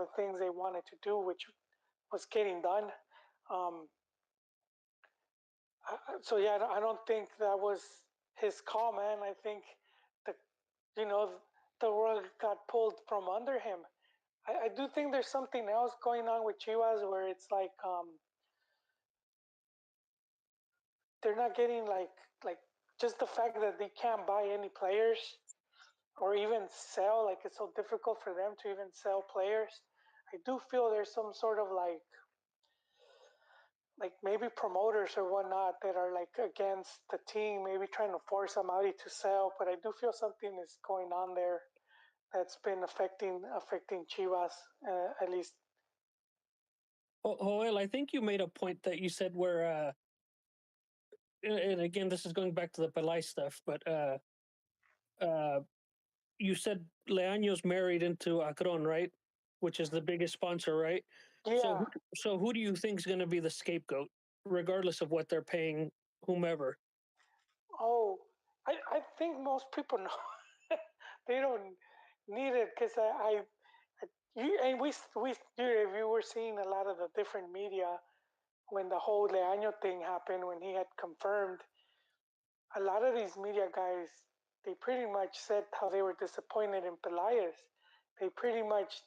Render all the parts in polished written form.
the things they wanted to do, which was getting done. So yeah, I don't think that was his call, man. I think the you know the rug got pulled from under him. I do think there's something else going on with Chivas where it's like they're not getting like just the fact that they can't buy any players or even sell. Like it's so difficult for them to even sell players. I do feel there's some sort of like maybe promoters or whatnot that are like against the team, maybe trying to force somebody to sell. But I do feel something is going on there that's been affecting Chivas at least. Joel, I think you made a point that you said where, and again, this is going back to the Pelay stuff, but you said Leaño's married into Akron, right? Which is the biggest sponsor, right? Yeah. So who do you think is going to be the scapegoat, regardless of what they're paying whomever? Oh, I think most people know. They don't need it because and if you were seeing a lot of the different media when the whole Leaño thing happened, when he had confirmed, a lot of these media guys, they pretty much said how they were disappointed in Pelaez. They pretty much,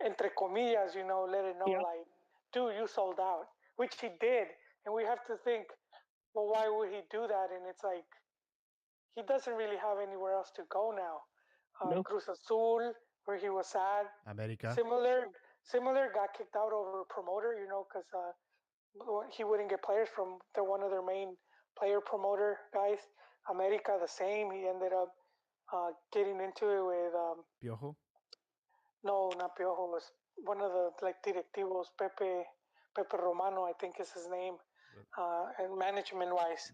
entre comillas, let it know, like, dude, you sold out, which he did. And we have to think, well, why would he do that? And it's like, he doesn't really have anywhere else to go now. No. Cruz Azul, where he was at. America. Similar got kicked out over a promoter, because he wouldn't get players from one of their main player promoter guys. America, the same. He ended up getting into it with Piojo. No, not Piojo. It was one of the directivos, Pepe Romano, I think is his name, and management wise,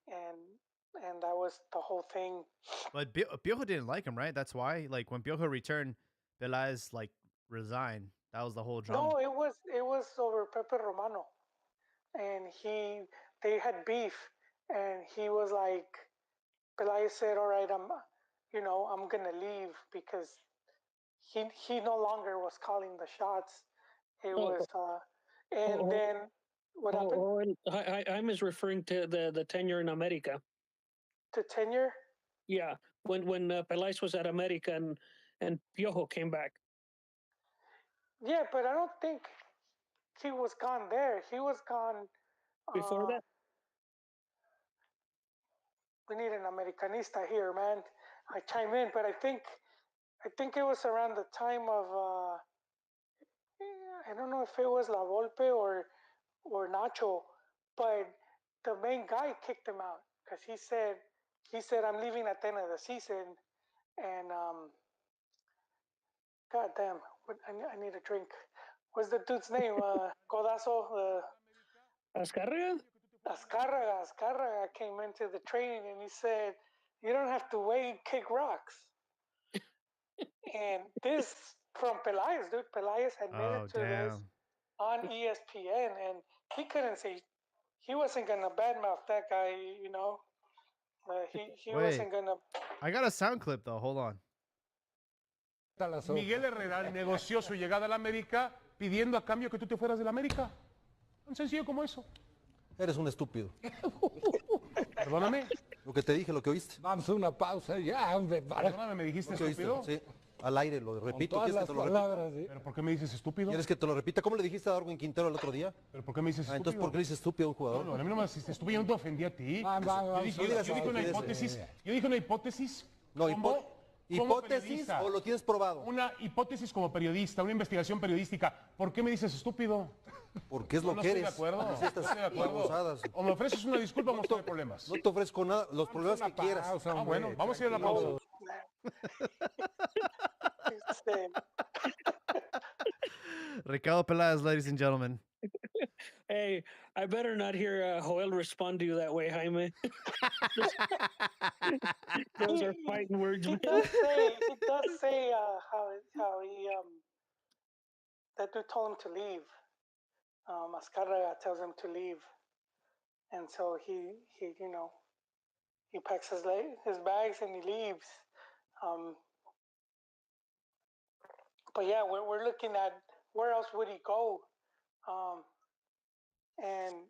and that was the whole thing. But Piojo didn't like him, right? That's why. Like when Piojo returned, Peláez resigned. That was the whole drama. No, it was over Pepe Romano, and they had beef, and he was like, Peláez said, "All right, I'm gonna leave because he no longer was calling the shots. It was and then what happened? I'm referring to the tenure in America. The tenure? Yeah, when Pelais was at America and Piojo came back. Yeah, but I don't think he was gone there. He was gone before that. We need an Americanista here, man. I chime in, but I think it was around the time of I don't know if it was La Volpe or Nacho, but the main guy kicked him out because he said I'm leaving at the end of the season, and God damn, I need a drink. What's the dude's name? Codazo. Azcárraga came into the training and he said, "You don't have to wait, kick rocks." And this from Peláez, dude. Peláez admitted to this on ESPN, and he couldn't say he wasn't gonna badmouth that guy. He wasn't gonna. I got a sound clip though. Hold on. Miguel Herrera negoció su llegada a la América pidiendo a cambio que tú te fueras de la América. Tan sencillo como eso. Eres un estúpido. Perdóname. Lo que te dije, lo que oíste. Vamos a una pausa ya, hombre. Perdóname, ¿me dijiste estúpido? Sí, al aire, lo repito. Con todas las palabras, ¿sí? ¿Pero por qué me dices estúpido? ¿Quieres que te lo repita? ¿Cómo le dijiste a Darwin Quintero el otro día? ¿Pero por qué me dices estúpido? Entonces, ¿por qué le dices estúpido a un jugador? No, a mí no me dijiste estúpido, yo no te ofendí a ti. Yo dije una hipótesis. Yo dije una hipótesis. No, ¿hipótesis o lo tienes probado? Una hipótesis como periodista, una investigación periodística. ¿Por qué me dices estúpido? Porque es lo que eres. No estoy de acuerdo. O me ofreces una disculpa o vamos a tener problemas. No te ofrezco nada, los problemas que quieras. Bueno, vamos a ir a la pausa. Ricardo Peláez, ladies and gentlemen. Hey, I better not hear Joel respond to you that way, Jaime. Those are fighting words. He does say how he that dude told him to leave. Azcárraga tells him to leave, and so he packs his bags and he leaves. but yeah, we're looking at where else would he go, and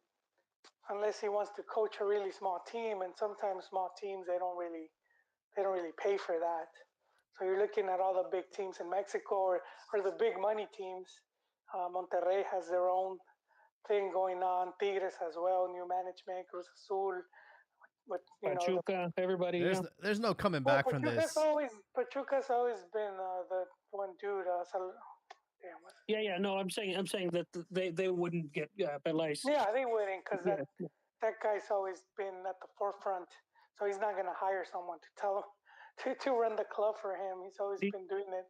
unless he wants to coach a really small team, and sometimes small teams they don't really pay for that. So you're looking at all the big teams in Mexico or the big money teams. Monterrey has their own thing going on. Tigres as well, new management. Cruz Azul, but Pachuca, everybody. There's no coming back from this. Pachuca's always been the one dude. Yeah. No, I'm saying that they wouldn't get Pelais. Yeah, they wouldn't because that guy's always been at the forefront. So he's not going to hire someone to tell him to run the club for him. He's always been doing it.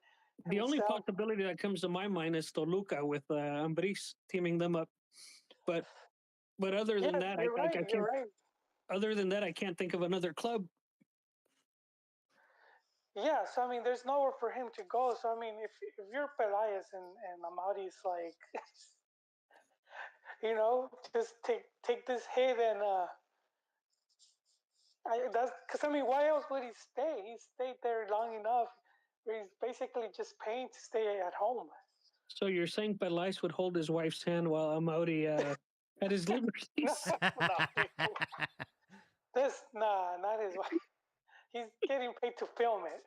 The only possibility that comes to my mind is Toluca with Ambriz teaming them up, but other than that, I can't. Right. Other than that, I can't think of another club. Yeah, so I mean, there's nowhere for him to go. So I mean, if you're Pelaez and Amari's like, just take this hit and that's because I mean, why else would he stay? He stayed there long enough. He's basically just paying to stay at home. So you're saying Pelais would hold his wife's hand while Amaury had his liberties? Not his wife. He's getting paid to film it.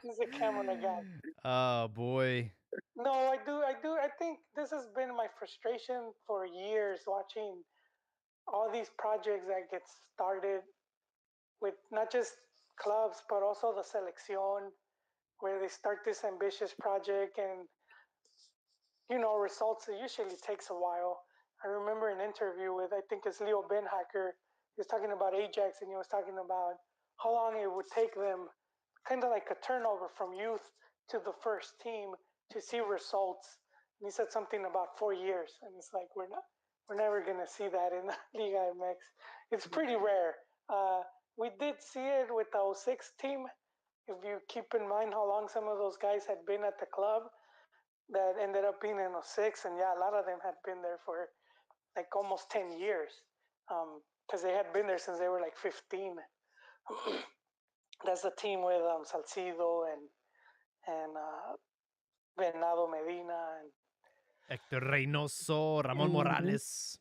He's a camera guy. Oh boy. No, I do. I think this has been my frustration for years watching all these projects that get started with not just clubs but also the selección, where they start this ambitious project and results. It usually takes a while. I remember an interview with I think it's Leo Benhacker. He was talking about Ajax and he was talking about how long it would take them, kind of like a turnover from youth to the first team to see results. And he said something about 4 years, and it's like we're never gonna see that in the Liga MX. It's pretty rare. We did see it with the 06 team. If you keep in mind how long some of those guys had been at the club, that ended up being in 06, and yeah, a lot of them had been there for like almost 10 years, because they had been there since they were like 15. That's the team with Salcido and Venado Medina and Hector Reynoso, Ramon Morales.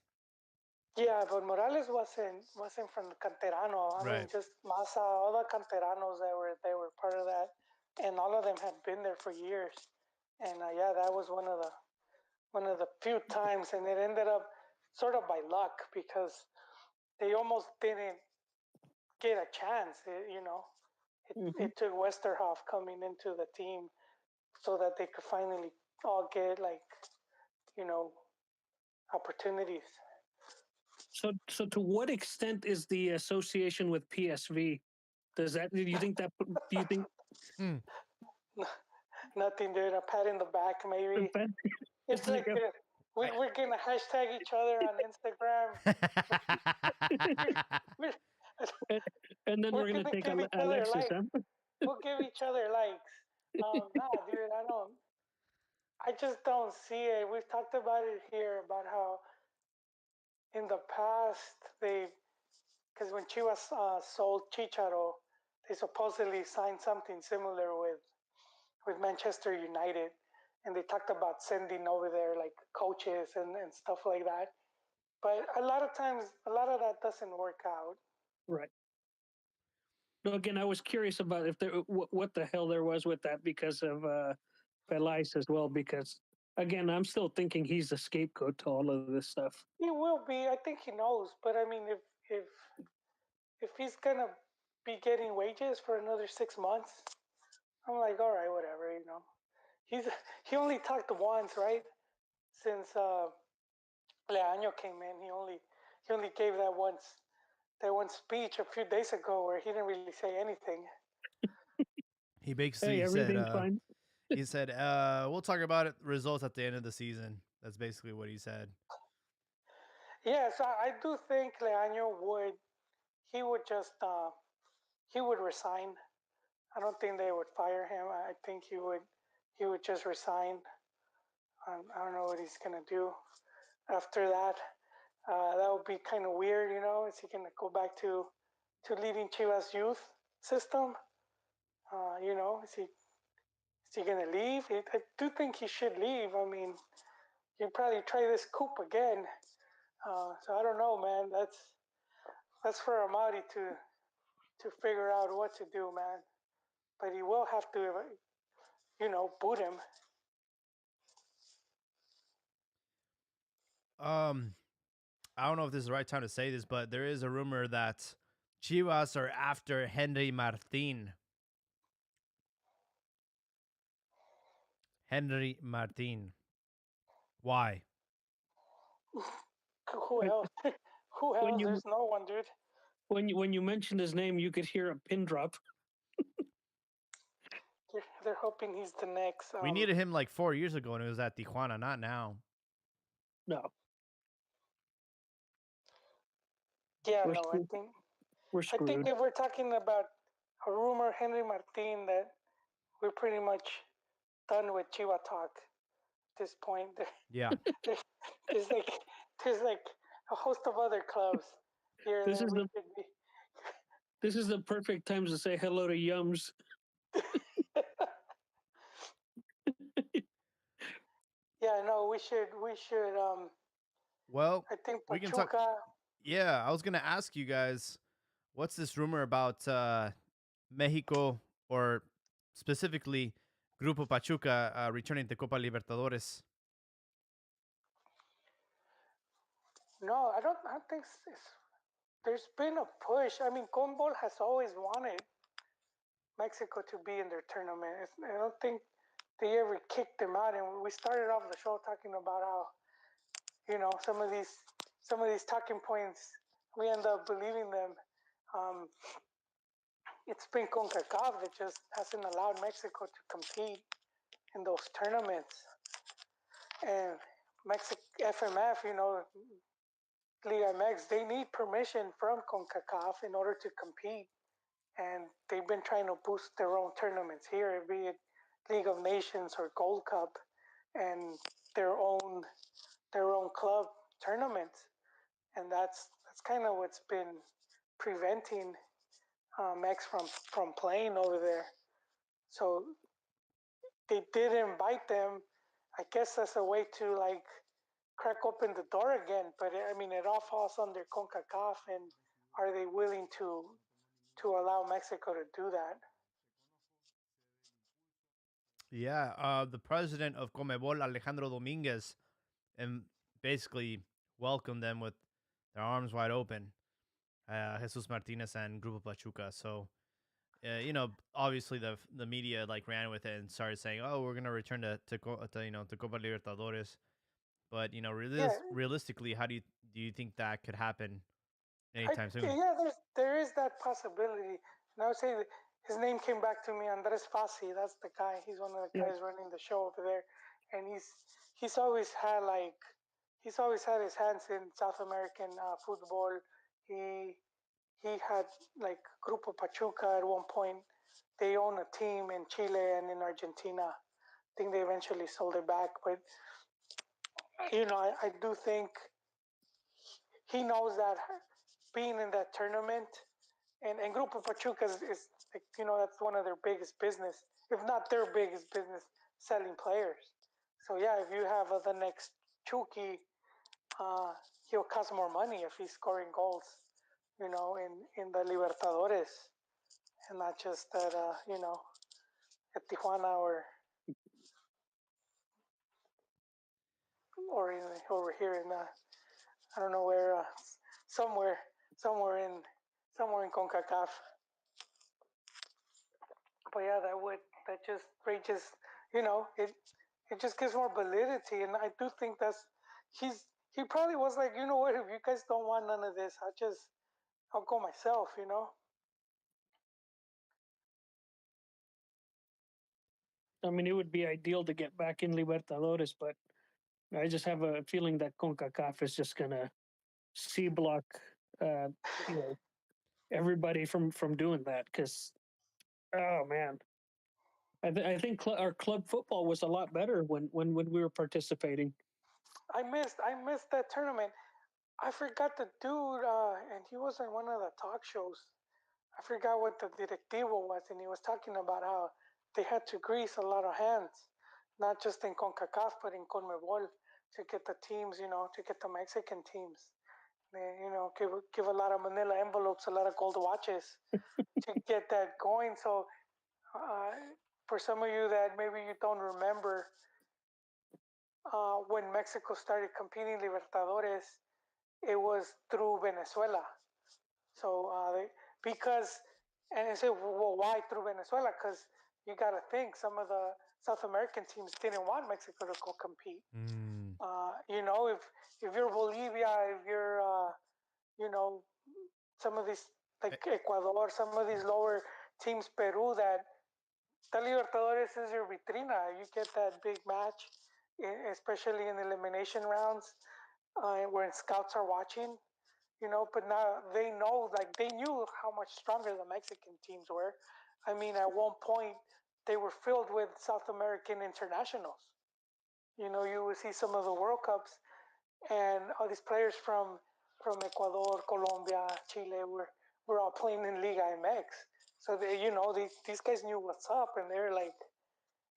Yeah, but Morales wasn't from the Canterano. I mean, just Massa, all the Canteranos they were part of that, and all of them had been there for years. And yeah, that was one of the few times, and it ended up sort of by luck because they almost didn't get a chance. It took Westerhoff coming into the team so that they could finally all get opportunities. So to what extent is the association with PSV? Do you think? Nothing, dude. A pat in the back, maybe. It's like we're gonna hashtag each other on Instagram. And then we're gonna take Alexis. We'll give each other likes. Dude, I just don't see it. We've talked about it here about how in the past because when Chivas sold Chicharo, they supposedly signed something similar with Manchester United, and they talked about sending over there like coaches and stuff like that. But a lot of times, a lot of that doesn't work out. Right. No, again, I was curious about if what the hell there was with that because of Pelais as well. Because again, I'm still thinking he's the scapegoat to all of this stuff. He will be. I think he knows. But I mean, if he's gonna be getting wages for another 6 months, I'm like, all right, whatever. He only talked once, right? Since Leaño came in, he only gave that one speech a few days ago where he didn't really say anything. He basically said, he said, we'll talk about results at the end of the season. That's basically what he said. Yes, I do think Leaño would resign. I don't think they would fire him. I think he would just resign. I don't know what he's gonna do after that. That would be kind of weird, Is he gonna go back to leading Chivas youth system? Is he Is he gonna leave? I do think he should leave. I mean, he'll probably try this coup again. So I don't know, man. That's for Amadi to figure out what to do, man. But he will have to, boot him. I don't know if this is the right time to say this, but there is a rumor that Chivas are after Henry Martin. Henry Martin. Why? Who else? Who else? There's no one, dude. When you mentioned his name, you could hear a pin drop. They're hoping he's the next. We needed him like 4 years ago, and it was at Tijuana, not now. No. Yeah, no, I think we're screwed. I think if we're talking about a rumor, Henry Martin, that we're pretty much done with Chiva talk at this point. Yeah. there's like a host of other clubs here. This is the perfect time to say hello to Yums. Yeah, no, we should. Well, I think Pachuca. we can talk. Yeah, I was gonna ask you guys, what's this rumor about Mexico, or specifically Grupo Pachuca, returning to Copa Libertadores? No, I don't think there's been a push. I mean, Conbol has always wanted Mexico to be in their tournament. I don't think they ever kicked them out. And we started off the show talking about how, some of these talking points, we end up believing them. It's been CONCACAF that just hasn't allowed Mexico to compete in those tournaments. And FMF, Liga MX, they need permission from CONCACAF in order to compete. And they've been trying to boost their own tournaments here, be it League of Nations or Gold Cup, and their own club tournaments. And that's kind of what's been preventing Mex from playing over there. So they did invite them. I guess that's a way to crack open the door again. But I mean, it all falls under CONCACAF, and are they willing to allow Mexico to do that? Yeah, the president of Comebol, Alejandro Dominguez, and basically welcomed them with their arms wide open, Jesus Martinez and Grupo Pachuca. So, obviously the media ran with it and started saying, "Oh, we're gonna return to Copa Libertadores." But realistically, how do you think that could happen anytime soon? Yeah, there is that possibility. And I would say that his name came back to me, Andres Fassi. That's the guy. He's one of the guys running the show over there, and he's always had his hands in South American football. He had Grupo Pachuca at one point. They own a team in Chile and in Argentina. I think they eventually sold it back, but I do think he knows that being in that tournament, and Grupo Pachuca is that's one of their biggest business, if not their biggest business, selling players. So yeah, if you have the next Chucky, he'll cost more money if he's scoring goals, in the Libertadores, and not just at at Tijuana or over here in I don't know where, somewhere in CONCACAF. But yeah, it just gives more validity, and I do think he probably was like, you know what, if you guys don't want none of this, I'll go myself, I mean, it would be ideal to get back in Libertadores, but I just have a feeling that CONCACAF is just gonna C-block, everybody from doing that. Because, oh man, I think our club football was a lot better when we were participating. I missed that tournament. I forgot the dude, and he was in one of the talk shows. I forgot what the directivo was, and he was talking about how they had to grease a lot of hands, not just in CONCACAF but in CONMEBOL to get the teams, to get the Mexican teams. They, give a lot of manila envelopes, a lot of gold watches to get that going. So for some of you that maybe you don't remember, when Mexico started competing Libertadores, it was through Venezuela. So because, and I say, well, why through Venezuela? Because you got to think some of the South American teams didn't want Mexico to go compete. If you're Bolivia, if you're some of these like Ecuador, some of these lower teams, Peru, that the Libertadores is your vitrina. You get that big match, especially in elimination rounds, when scouts are watching. But now they know, like they knew how much stronger the Mexican teams were. I mean, at one point they were filled with South American internationals. You would see some of the World Cups, and all these players from Ecuador, Colombia, Chile were all playing in Liga MX. So these guys knew what's up, and they're like,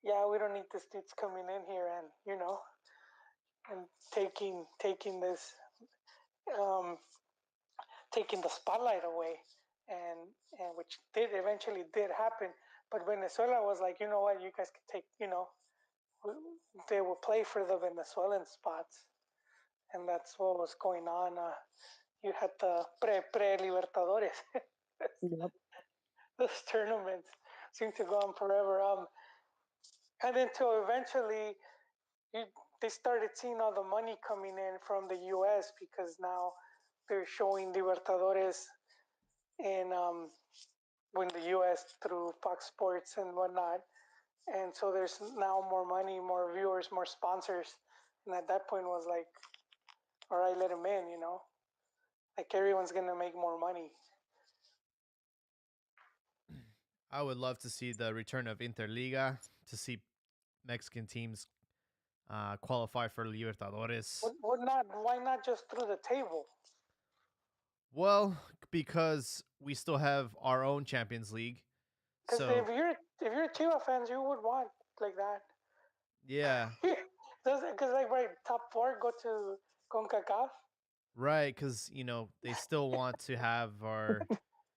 yeah, we don't need these dudes coming in here and and taking this um, taking the spotlight away, and which eventually did happen. But Venezuela was like, you know what, you guys can take, they will play for the Venezuelan spots, and that's what was going on. You had the pre Libertadores. Yep. Those tournaments seem to go on forever. And then to eventually, they started seeing all the money coming in from the U.S. because now they're showing Libertadores in when the U.S. through Fox Sports and whatnot, and so there's now more money, more viewers, more sponsors, and at that point was like, all right, let them in, like everyone's gonna make more money. I would love to see the return of Interliga, to see Mexican teams qualify for Libertadores. Why not just through the table? Well, because we still have our own Champions League. Because So if you're Chivas fans, you would want like that. yeah, Because like right, top four go to CONCACAF. right. Because they still want to have our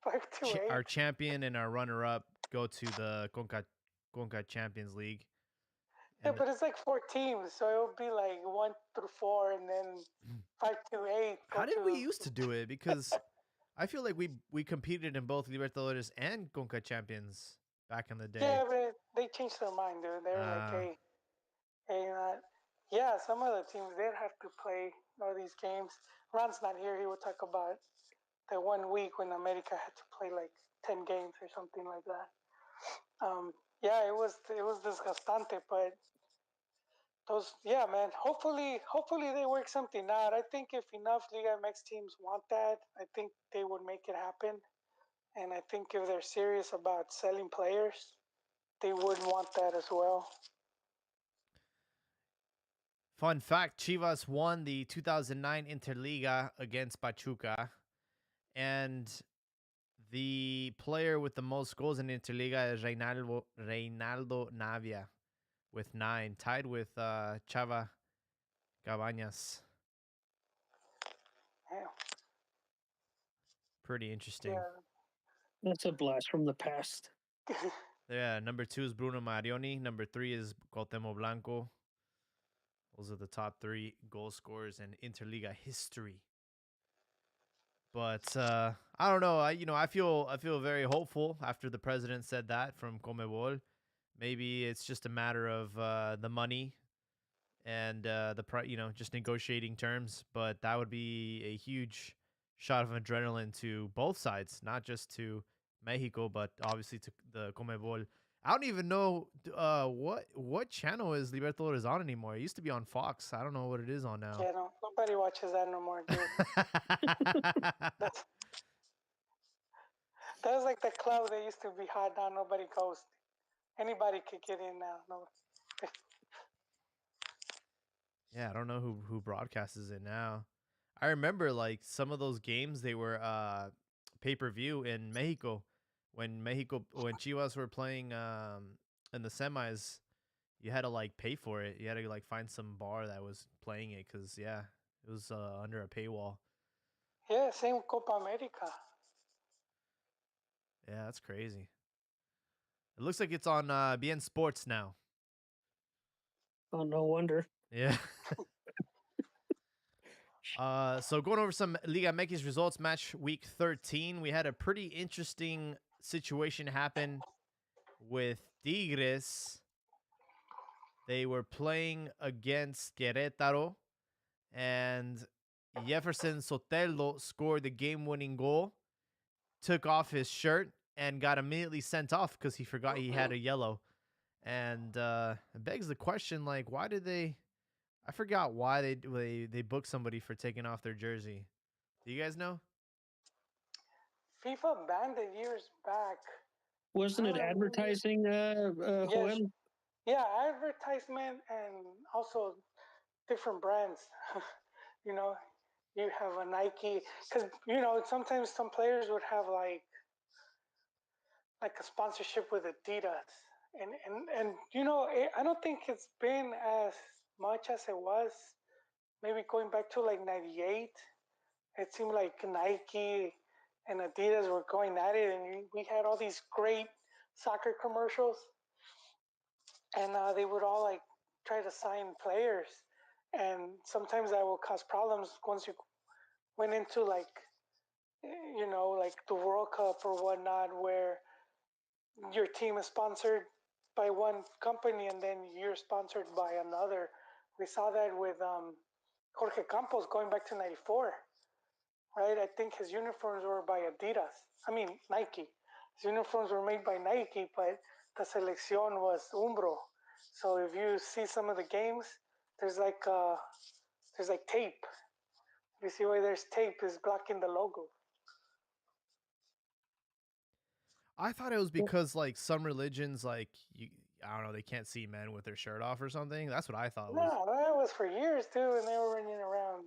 5-8. our champion and our runner up go to the Conca Champions League. Yeah, And but it's like 4 teams, so it would be like 1-4, and then 5-8 go how did we to. used to do it? Because I feel like we competed in both Libertadores and Conca Champions back in the day. Yeah, but they changed their mind, dude. They were like, hey, yeah, some of the teams they'd have to play all these games. Ron's not here. He would talk about that 1 week when America had to play like 10 games or something like that. Yeah, it was disgustante, but yeah, man. Hopefully they work something out. I think if enough Liga MX teams want that, I think they would make it happen. And I think if they're serious about selling players, they would want that as well. Fun fact, Chivas won the 2009 Interliga against Pachuca, and the player with the most goals in Interliga is Reynaldo Navia with 9, tied with Chava Cabañas. Yeah. Pretty interesting. Yeah. That's a blast from the past. Yeah, number 2 is Bruno Marioni. Number 3 is Cuauhtémoc Blanco. Those are the top 3 goal scorers in Interliga history. But I don't know. I feel very hopeful after the president said that from CONMEBOL. Maybe it's just a matter of the money and just negotiating terms. But that would be a huge shot of adrenaline to both sides, not just to Mexico, but obviously to the CONMEBOL. I don't even know what channel is Libertadores on anymore. It used to be on Fox. I don't know what it is on now. Yeah, no, nobody watches that no more, dude. That was like the club that used to be hot. Now nobody goes. Anybody could get in now. No. Yeah, I don't know who broadcasts it now. I remember like some of those games, they were pay-per-view in Mexico when Chivas were playing in the semis, you had to like pay for it. You had to like find some bar that was playing it because yeah, it was under a paywall. Yeah, same Copa America. Yeah, that's crazy. It looks like it's on BN Sports now. Oh, no wonder. Yeah. So going over some Liga MX results, match week 13, we had a pretty interesting situation happen with Tigres. They were playing against Querétaro, and Jefferson Sotelo scored the game-winning goal, took off his shirt, and got immediately sent off because he forgot he had a yellow. And it begs the question, like, why did they? I forgot why they booked somebody for taking off their jersey. Do you guys know? FIFA banned it years back. Wasn't it advertising, Yes. Joel? Yeah, advertisement and also different brands. You know, you have a Nike because sometimes some players would have like a sponsorship with Adidas, and I don't think it's been as much as it was maybe going back to like '98. It seemed like Nike and Adidas were going at it, and we had all these great soccer commercials, and they would all like try to sign players, and sometimes that will cause problems once you went into like like the World Cup or whatnot, where your team is sponsored by one company and then you're sponsored by another. We saw that with Jorge Campos going back to '94, right? I think his uniforms were by Adidas. I mean Nike. His uniforms were made by Nike, but the selección was Umbro. So if you see some of the games, there's like tape. You see where there's tape is blocking the logo. I thought it was because like some religions, like I don't know, they can't see men with their shirt off or something. That's what I thought was. No, that was for years too, and they were running around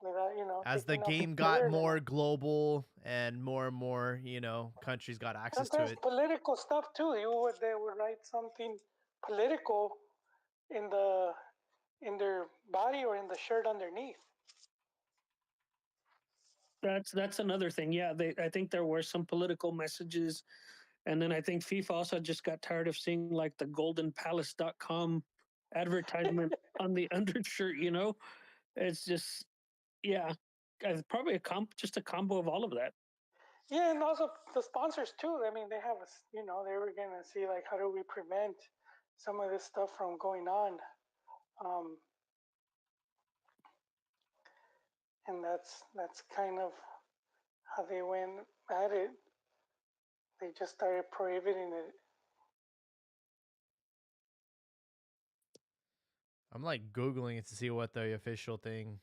without, As the taking off game the got shirt. more global and more, countries got access to Sometimes it. political stuff too. They would write something political in their body or in the shirt underneath. That's another thing. Yeah, I think there were some political messages, and then I think FIFA also just got tired of seeing like the goldenpalace.com advertisement on the undershirt, It's just yeah, probably just a combo of all of that. Yeah, and also the sponsors too. I mean, they have they were gonna see like how do we prevent some of this stuff from going on, um, and that's kind of how they went at it. They just started prohibiting it. I'm like Googling it to see what the official thing.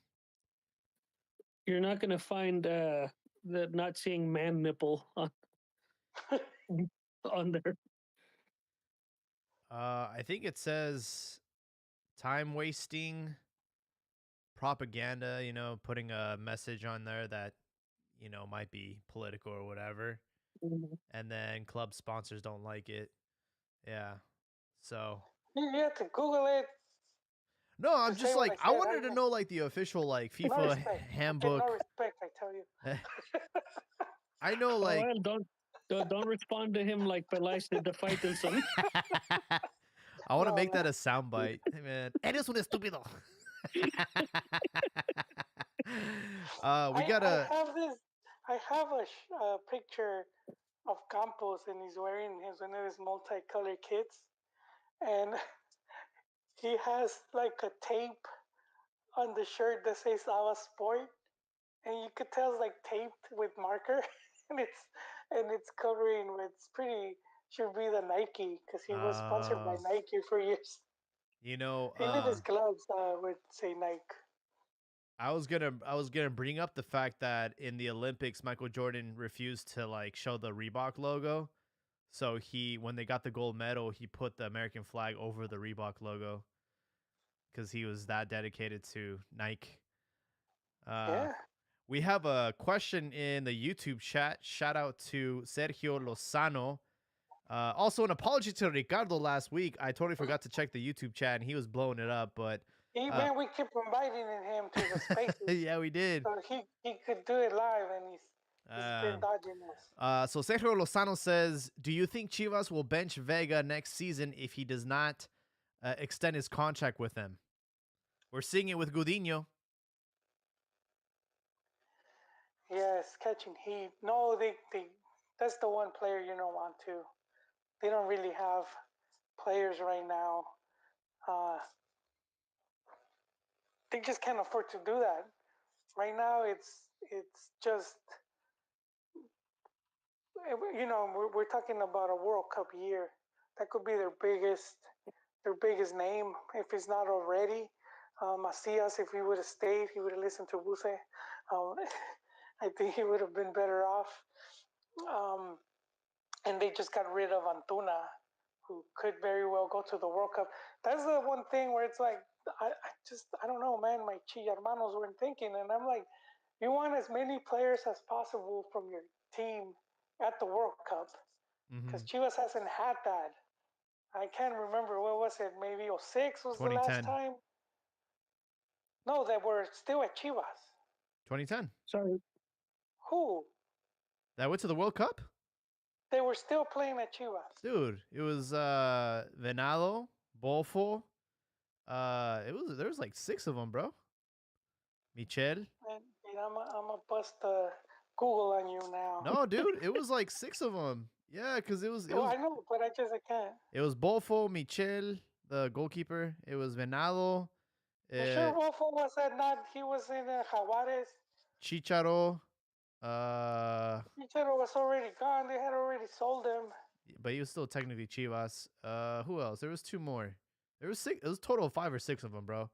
You're not going to find the not seeing man nipple on there. I think it says time wasting propaganda, putting a message on there that, might be political or whatever. Mhm. And then club sponsors don't like it. Yeah. So You have to Google it. no, I'm just like I wanted to know know like the official like FIFA no respect. handbook. No respect, I tell you. I know like don't respond to him like Pelais did to Faitelson. I want to make that a soundbite. Hey man, eres un estúpido. We gotta. I have a picture of Campos, and he's wearing one of his multicolored kits, and he has like a tape on the shirt that says "Our Sport," and you could tell it's like taped with marker, and it's covering with should be the Nike because he was sponsored by Nike for years. Even his gloves would say Nike. I was gonna bring up the fact that in the Olympics, Michael Jordan refused to like show the Reebok logo. So when they got the gold medal, he put the American flag over the Reebok logo because he was that dedicated to Nike. Yeah. We have a question in the YouTube chat. Shout out to Sergio Lozano. Also, an apology to Ricardo last week. I totally forgot to check the YouTube chat, and he was blowing it up. But Man, we kept inviting him to the spaces. yeah, we did. So he could do it live, and he's been dodging us. So Sergio Lozano says, do you think Chivas will bench Vega next season if he does not extend his contract with them? We're seeing it with Gudiño. Yes, catching heat. No, they that's the one player you don't want to. They don't really have players right now. They just can't afford to do that. Right now, it's just, we're talking about a World Cup year. That could be their biggest name if it's not already. Macias, if he would have stayed, he would have listened to Buse. I think he would have been better off. And they just got rid of Antuna, who could very well go to the World Cup. That's the one thing where it's like, I don't know, man. My hermanos weren't thinking, and I'm like, you want as many players as possible from your team at the World Cup, because Chivas hasn't had that. I can't remember, what was it? Maybe 06 was the last time. No, they were still at Chivas. 2010. Sorry. Who? That went to the World Cup? They were still playing at Chivas. Dude, it was Venado, Bolfo. There was like 6 of them, bro. Michel. And I'm a bust Google on you now. No, dude, it was like 6 of them. Yeah, because it was. I know, but I can't. It was Bolfo, Michel, the goalkeeper. It was Venado. Sure, Bolfo was not. He was in Jaguares. Chicharo. Chicharo was already gone. They had already sold him. But he was still technically Chivas. Who else? There was 2 more. There was 6. It was a total of 5 or 6 of them, bro.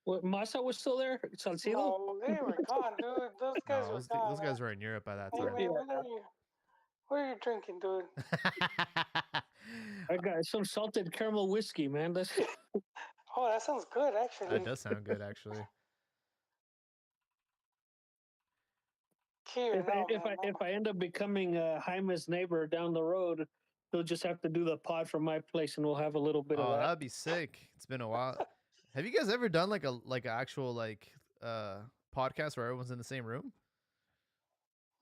What, Massa was still there? Salcido? No, they were gone, dude. Those guys were gone. Those guys were in Europe at that time. Hey, man, what are you drinking, dude? I got some salted caramel whiskey, man. That's... Oh, that sounds good, actually. That does sound good, actually. If I end up becoming Jaime's neighbor down the road, he'll just have to do the pod from my place, and we'll have a little bit of that. Oh, that'd be sick. It's been a while. Have you guys ever done like an actual podcast where everyone's in the same room?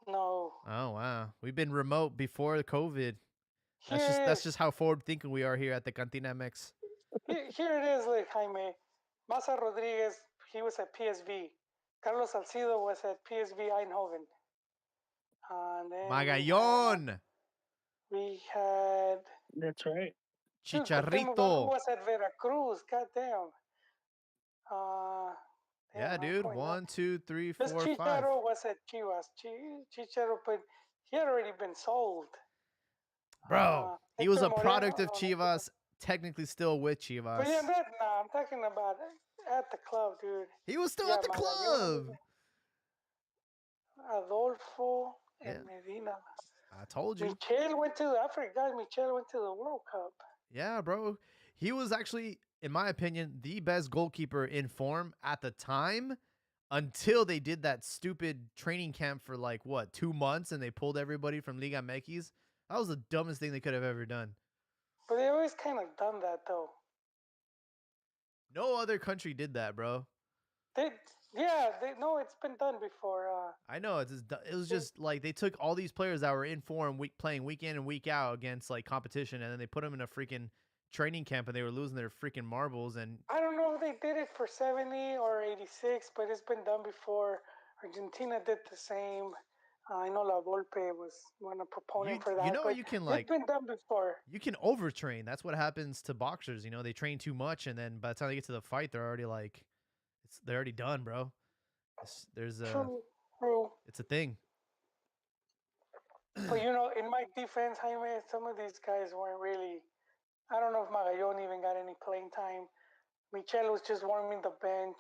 No. Oh wow, we've been remote before COVID. That's just how forward thinking we are here at the Cantina MX. Here it is, like Jaime. Massa Rodriguez, he was at PSV. Carlos Salcido was at PSV Eindhoven. And then Magallón. We had. That's right. Chicharrito was at Veracruz. Goddamn. Yeah, dude. 1, 2, 3, 4, 5. Chicharo was at Chivas. Chicharo, but he had already been sold. Bro, he was a product of Chivas, technically still with Chivas. But yeah, I'm talking about at the club, dude. He was still at the club. Adolfo and Medina. I told you. Michel went to the World Cup. Yeah, bro. He was actually, in my opinion, the best goalkeeper in form at the time until they did that stupid training camp for 2 months and they pulled everybody from Liga MX. That was the dumbest thing they could have ever done. But they always kind of done that, though. No other country did that, bro. No, it's been done before. I know. It was just like they took all these players that were in form, playing week in and week out against competition, and then they put them in a freaking training camp, and they were losing their freaking marbles. And I don't know if they did it for 70 or 86, but it's been done before. Argentina did the same. I know La Volpe was one proponent for that. You know, you can it's been done before. You can overtrain. That's what happens to boxers. You know, they train too much, and then by the time they get to the fight, they're already they're already done, bro. True. It's a thing. But in my defense, Jaime, some of these guys weren't really. I don't know if Magallón even got any playing time. Michel was just warming the bench.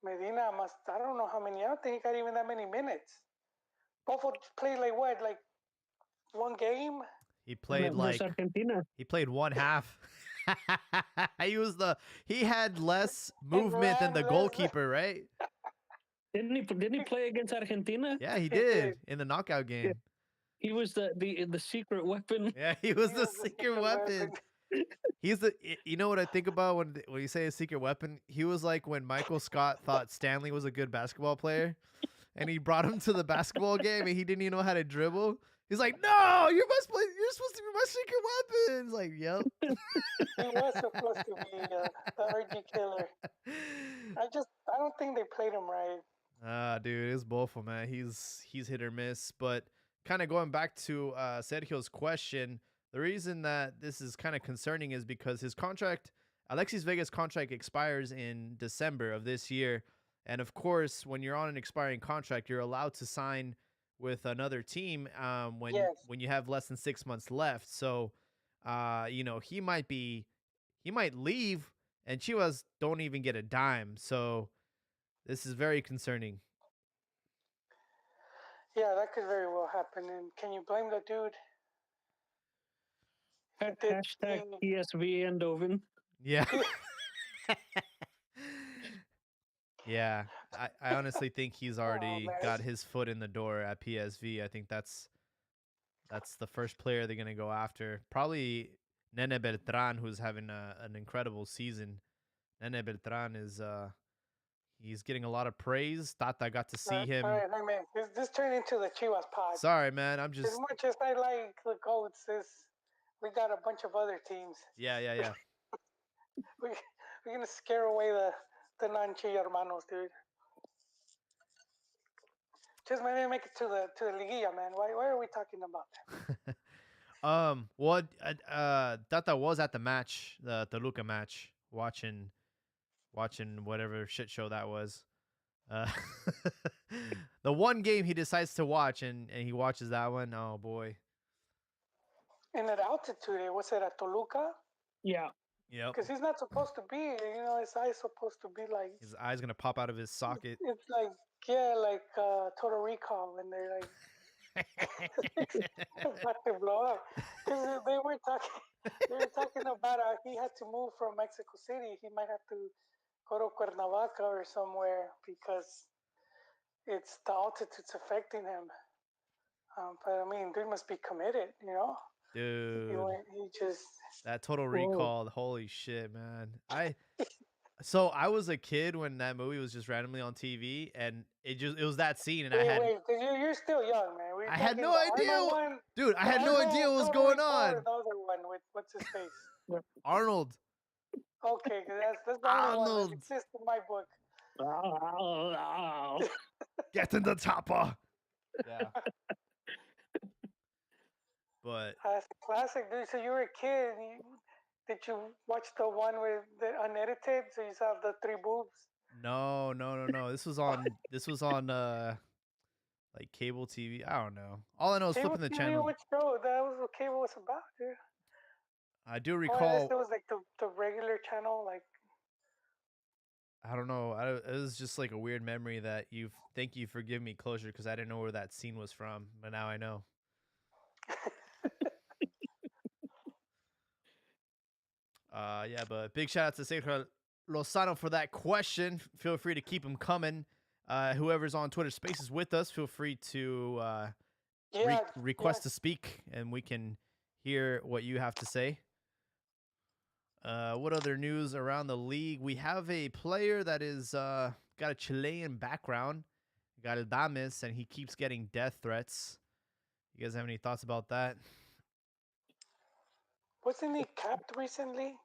Medina I don't know how many. I don't think he got even that many minutes. Buffalo played one game. He played Argentina. He played one half. He had less movement than the goalkeeper, right? Didn't he play against Argentina? Yeah, he did in the knockout game. He was the secret weapon. Yeah, he was He the was the secret weapon. He's the. You know what I think about when you say a secret weapon? He was like when Michael Scott thought Stanley was a good basketball player, and he brought him to the basketball game, and he didn't even know how to dribble. He's like, "No, you're supposed to be my secret weapon." It's like, "Yep." He was supposed to be the RG killer. I don't think they played him right. Dude, it's Bofo, man. He's hit or miss. But kind of going back to Sergio's question, the reason that this is kind of concerning is because his contract, Alexis Vega's contract, expires in December of this year. And of course, when you're on an expiring contract, you're allowed to sign with another team Yes. when you have less than 6 months left. So, he might leave, and Chivas don't even get a dime. So this is very concerning. Yeah, that could very well happen. And can you blame the dude? Hashtag PSV Eindhoven. Yeah. Yeah. I honestly think he's already got his foot in the door at PSV. I think that's the first player they're going to go after. Probably Nene Beltran, who's having an incredible season. Nene Beltran is he's getting a lot of praise. Tata got to see him. All right, man. This turned into the Chivas pod. Sorry, man. I'm just As much as I like the Goats, we got a bunch of other teams. Yeah. We're gonna scare away the non-Chi hermanos, dude. Just maybe make it to the Liguilla, man. Why are we talking about that? Well, Tata was at the match, the Toluca match, watching whatever shit show that was. The one game he decides to watch, and he watches that one. Oh boy. And at altitude, was it at Toluca? Yeah. Yep. Because he's not supposed to be. His eye's supposed to be like. His eye's gonna pop out of his socket. It's like Total Recall when they're like about to blow up. Because they were talking about he had to move from Mexico City. He might have to go to Cuernavaca or somewhere because it's the altitude's affecting him. But I mean, dude must be committed, Dude, he just that Total Recall, holy shit, man. I was a kid when that movie was just randomly on TV, and it was that scene, and wait, because you're still young, man. I had no idea, dude. I had no idea what was going on. The other one with what's his face? Arnold. Okay, because that's the only one that exists in my book. Get in the chopper. Yeah. But that's a classic, dude. So you were a kid. Did you watch the one with the unedited? So you saw the 3 boobs? No. This was on like cable TV. I don't know. All I know is cable flipping the TV, channel. Which show? That was what cable was about, dude. I do recall. It was like the regular channel, like. I don't know. It was just like a weird memory that thank you for giving me closure, because I didn't know where that scene was from, but now I know. Yeah, but big shout out to Sergio Lozano for that question. Feel free to keep them coming. Whoever's on Twitter Spaces with us, feel free to request to speak, and we can hear what you have to say. What other news around the league? We have a player that is got a Chilean background, Galdames, and he keeps getting death threats. You guys have any thoughts about that? Wasn't he capped recently?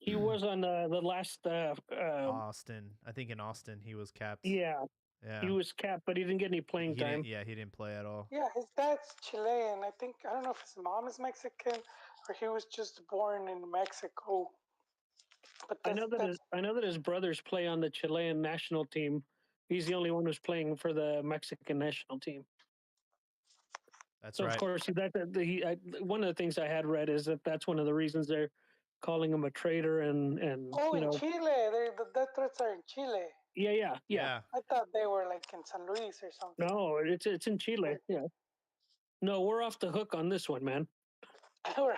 He was on the last Austin. I think in Austin he was capped. Yeah. He was capped, but he didn't get any playing time. He didn't play at all. Yeah, his dad's Chilean. I don't know if his mom is Mexican or he was just born in Mexico. But I know that his brothers play on the Chilean national team. He's the only one who's playing for the Mexican national team. That's right. Of course, one of the things I had read is that's one of the reasons they're calling him a traitor and in Chile, the death threats are in Chile. Yeah. I thought they were like in San Luis or something. No, it's in Chile. Yeah. No, we're off the hook on this one, man. Damn,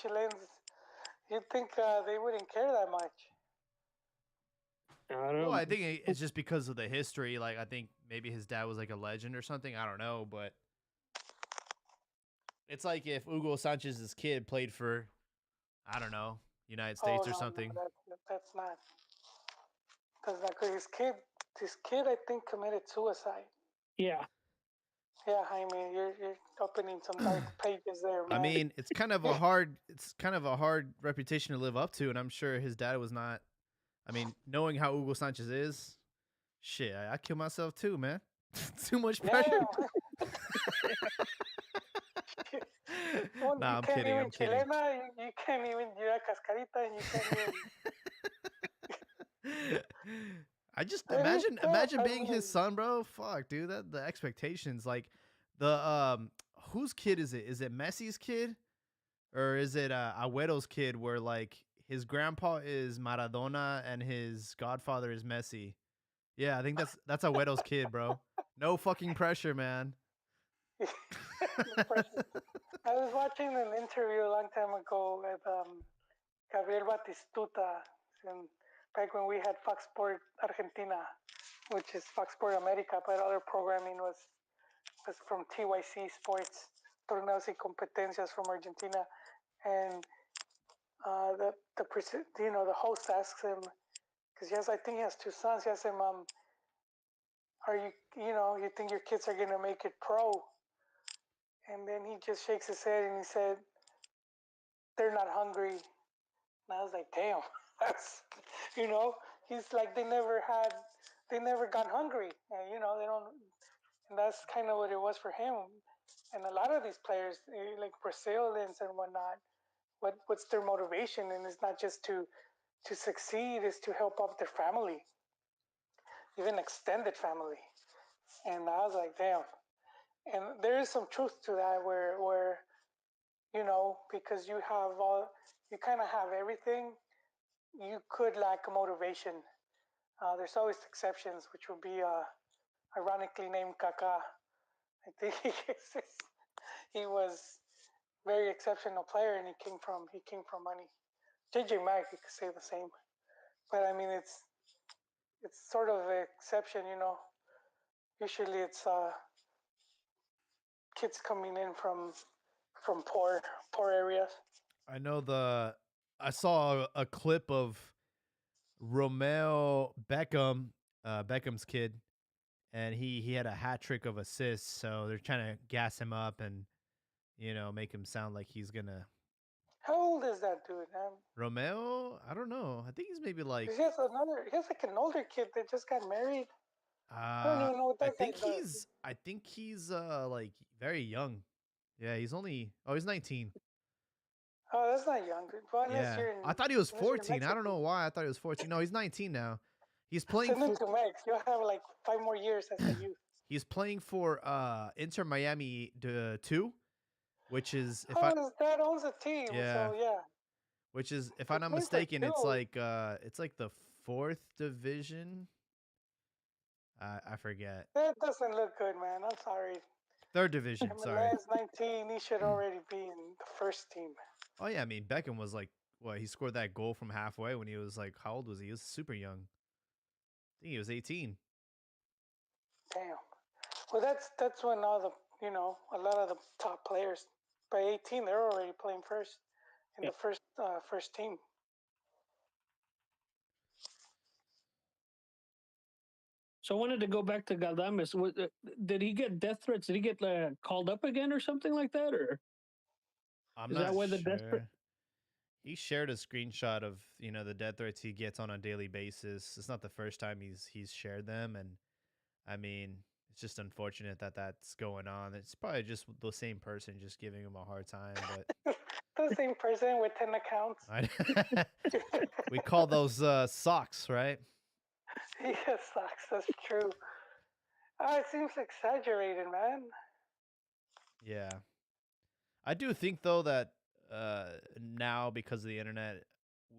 Chileans. You'd think they wouldn't care that much. I don't know. Well, I think it's just because of the history. Like, I think maybe his dad was like a legend or something. I don't know, but It's like if Hugo Sanchez's kid played for, I don't know, United Oh States or no, something. that's not. That's not good. His kid, I think, committed suicide. Yeah. Yeah, Jaime, you're opening some dark pages there, man. I mean, it's kind of a hard reputation to live up to, and I'm sure his dad was not. I mean, knowing how Hugo Sanchez is, shit, I kill myself too, man. Too much pressure. Yeah. Well, Nah, you I'm can't kidding. even I'm kidding. chilena. You can't even do that cascarita, and you can't even. I just It is tough. imagine I being his mean, son, bro. Fuck, dude. That the expectations, like the whose kid is it? Is it Messi's kid or is it Agüero's kid? Where like his grandpa is Maradona and his godfather is Messi. Yeah, I think that's Agüero's kid, bro. No fucking pressure, man. no pressure. I was watching an interview a long time ago with Gabriel Batistuta, and back when we had Fox Sport Argentina, which is Fox Sport America, but other programming was from TYC Sports, Torneos y Competencias from Argentina, and the host asks him, because I think he has two sons. He asks him, are you think your kids are gonna make it pro? And then he just shakes his head and he said, they're not hungry. And I was like, damn, that's, he's like, they never got hungry. And, they don't, and that's kind of what it was for him. And a lot of these players, like Brazilians and whatnot, what's their motivation? And it's not just to succeed, is to help out their family, even extended family. And I was like, damn. And there is some truth to that, where because you kind of have everything, you could lack motivation. There's always exceptions, which would be ironically named Kaká. I think he was very exceptional player, and he came from money. JJ Mack, you could say the same, but I mean it's sort of an exception. Usually it's kids coming in from poor areas. I know I saw a clip of Romeo Beckham, Beckham's kid, and he had a hat trick of assists. So they're trying to gas him up and make him sound like he's gonna. How old is that dude? Romeo, I don't know. I think he's maybe like. He has like an older kid that just got married. I don't even know what that guy does. I think he's like very young. Yeah, he's 19. Oh, that's not young. Well, unless Yeah. you're in, I thought he was unless you're 14. I don't Mexican. know why I thought he was 14. No, he's 19 now. He's playing Send him for to Mex. You'll have like 5 more years as a youth. he's playing for Inter Miami 2, which is His dad owns a team, so yeah. which is if He's I'm not playing for mistaken, it's two. like the 4th division. I forget. That doesn't look good, man. I'm sorry. 3rd division, sorry. MLS 19, he should already be in the first team. Oh yeah, I mean Beckham was like he scored that goal from halfway when he was like, how old was he? He was super young. I think he was 18. Damn. Well, that's when all a lot of the top players by 18 they're already playing first in Yeah. the first team. So I wanted to go back to Galdames. Did he get death threats? Did he get called up again or something like that? Or I'm is not that why the sure. desperate? He shared a screenshot of the death threats he gets on a daily basis. It's not the first time he's shared them, and I mean it's just unfortunate that that's going on. It's probably just the same person just giving him a hard time, but The same person with 10 accounts. we call those socks, right? Yeah, sucks. That's true. It seems exaggerated, man. Yeah. I do think though that now because of the internet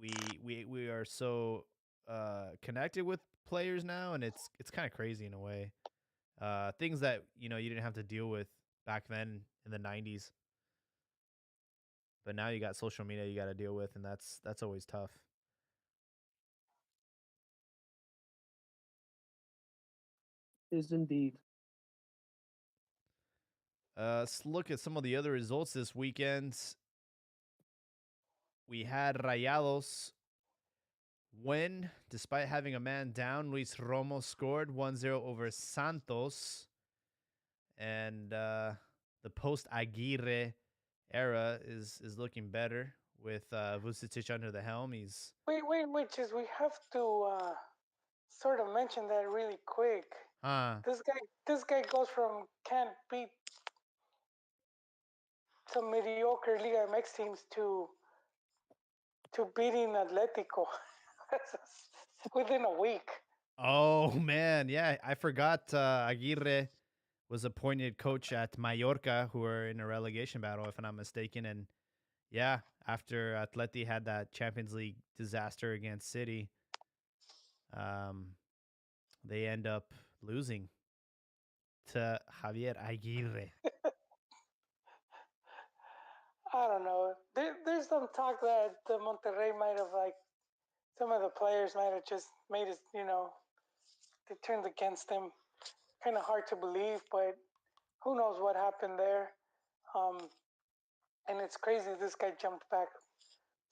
we are so connected with players now, and it's kind of crazy in a way. Things that you didn't have to deal with back then in the 90s. But now you got social media you got to deal with, and that's always tough. Is indeed. Let's look at some of the other results this weekend. We had Rayados win despite having a man down. Luis Romo scored 1-0 over Santos. And the post Aguirre era is looking better with Vucetic under the helm. He's Wait, just we have to sort of mention that really quick. This guy goes from can't beat some mediocre Liga MX teams to beating Atletico within a week. Oh man, yeah, I forgot Aguirre was appointed coach at Mallorca, who are in a relegation battle, if I'm not mistaken. And yeah, after Atleti had that Champions League disaster against City, they end up losing to Javier Aguirre. I don't know. There's some talk that the Monterrey might have, like, some of the players might have just made it, they turned against him. Kind of hard to believe, but who knows what happened there. And it's crazy this guy jumped back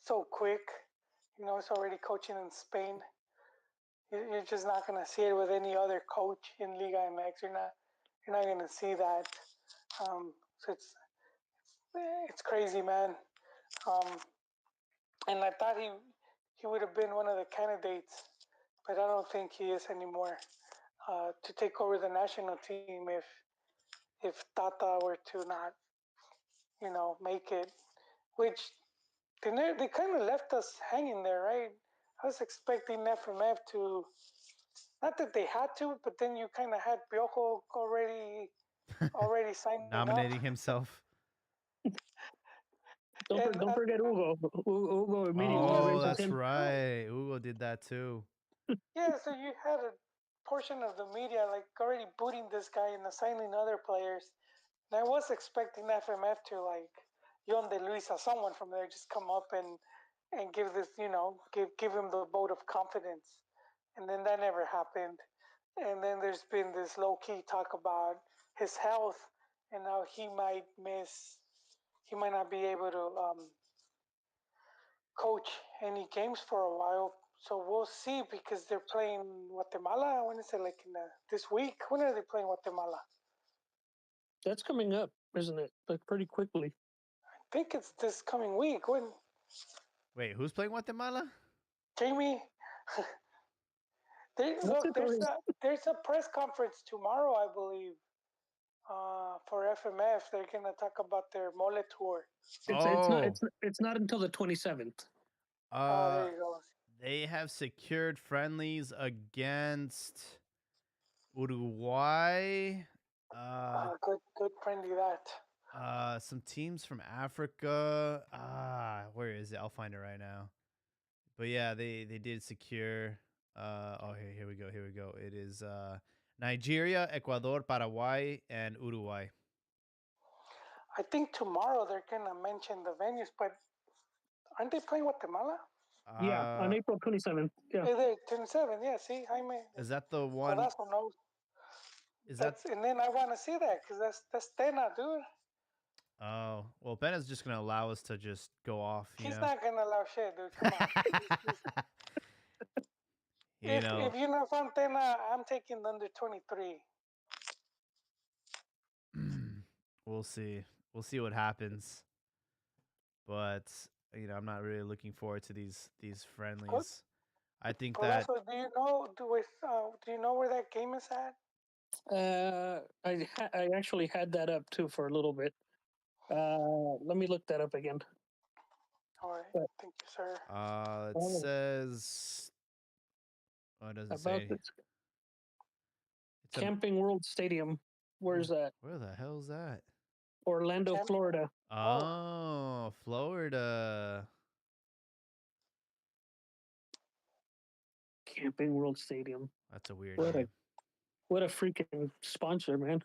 so quick. He's already coaching in Spain. You're just not going to see it with any other coach in Liga MX. You're not going to see that. So it's crazy, man. And I thought he would have been one of the candidates, but I don't think he is anymore, to take over the national team if Tata were to not, make it. Which they kind of left us hanging there, right? I was expecting FMF to, not that they had to, but then you kind of had Piojo already signed nominating up. himself. Don't forget Hugo. Hugo immediately Oh, raises that's him. right. Hugo did that too. Yeah, so you had a portion of the media like already booting this guy and assigning other players. And I was expecting FMF to, like, Yon De Luis or someone from there just come up and give this, give him the vote of confidence. And then that never happened. And then there's been this low key talk about his health, and now he might not be able to coach any games for a while. So we'll see, because they're playing Guatemala. When is it, like this week? When are they playing Guatemala? That's coming up, isn't it? Like pretty quickly. I think it's this coming week. When? Wait, who's playing Guatemala? Jamie. There's a press conference tomorrow, I believe, for FMF. They're gonna talk about their Mole tour. It's not until the 27th. There you go. They have secured friendlies against Uruguay. Good friendly that. Some teams from Africa. Where is it? I'll find it right now. But yeah, they did secure. Here we go. It is Nigeria, Ecuador, Paraguay, and Uruguay. I think tomorrow they're gonna mention the venues, but aren't they playing Guatemala? Yeah, on April 27th. Yeah. 27. Yeah, see, Jaime. Is that the one? Codazo knows. And then I want to see that, because that's Tena, dude. Oh, well, Ben is just going to allow us to just go off, He's not going to allow shit, dude. Come on. If you're not from Tena, I'm taking under 23. We'll see. We'll see what happens. But, I'm not really looking forward to these friendlies. Good. I think that. Do you know where that game is at? I actually had that up too for a little bit. Let me look that up again. All right, thank you, sir. It says. Oh, it doesn't say. It's Camping World Stadium. Where's that? Where the hell is that? Orlando, Florida. Oh, Florida. Camping World Stadium. That's a weird name. What a freaking sponsor, man.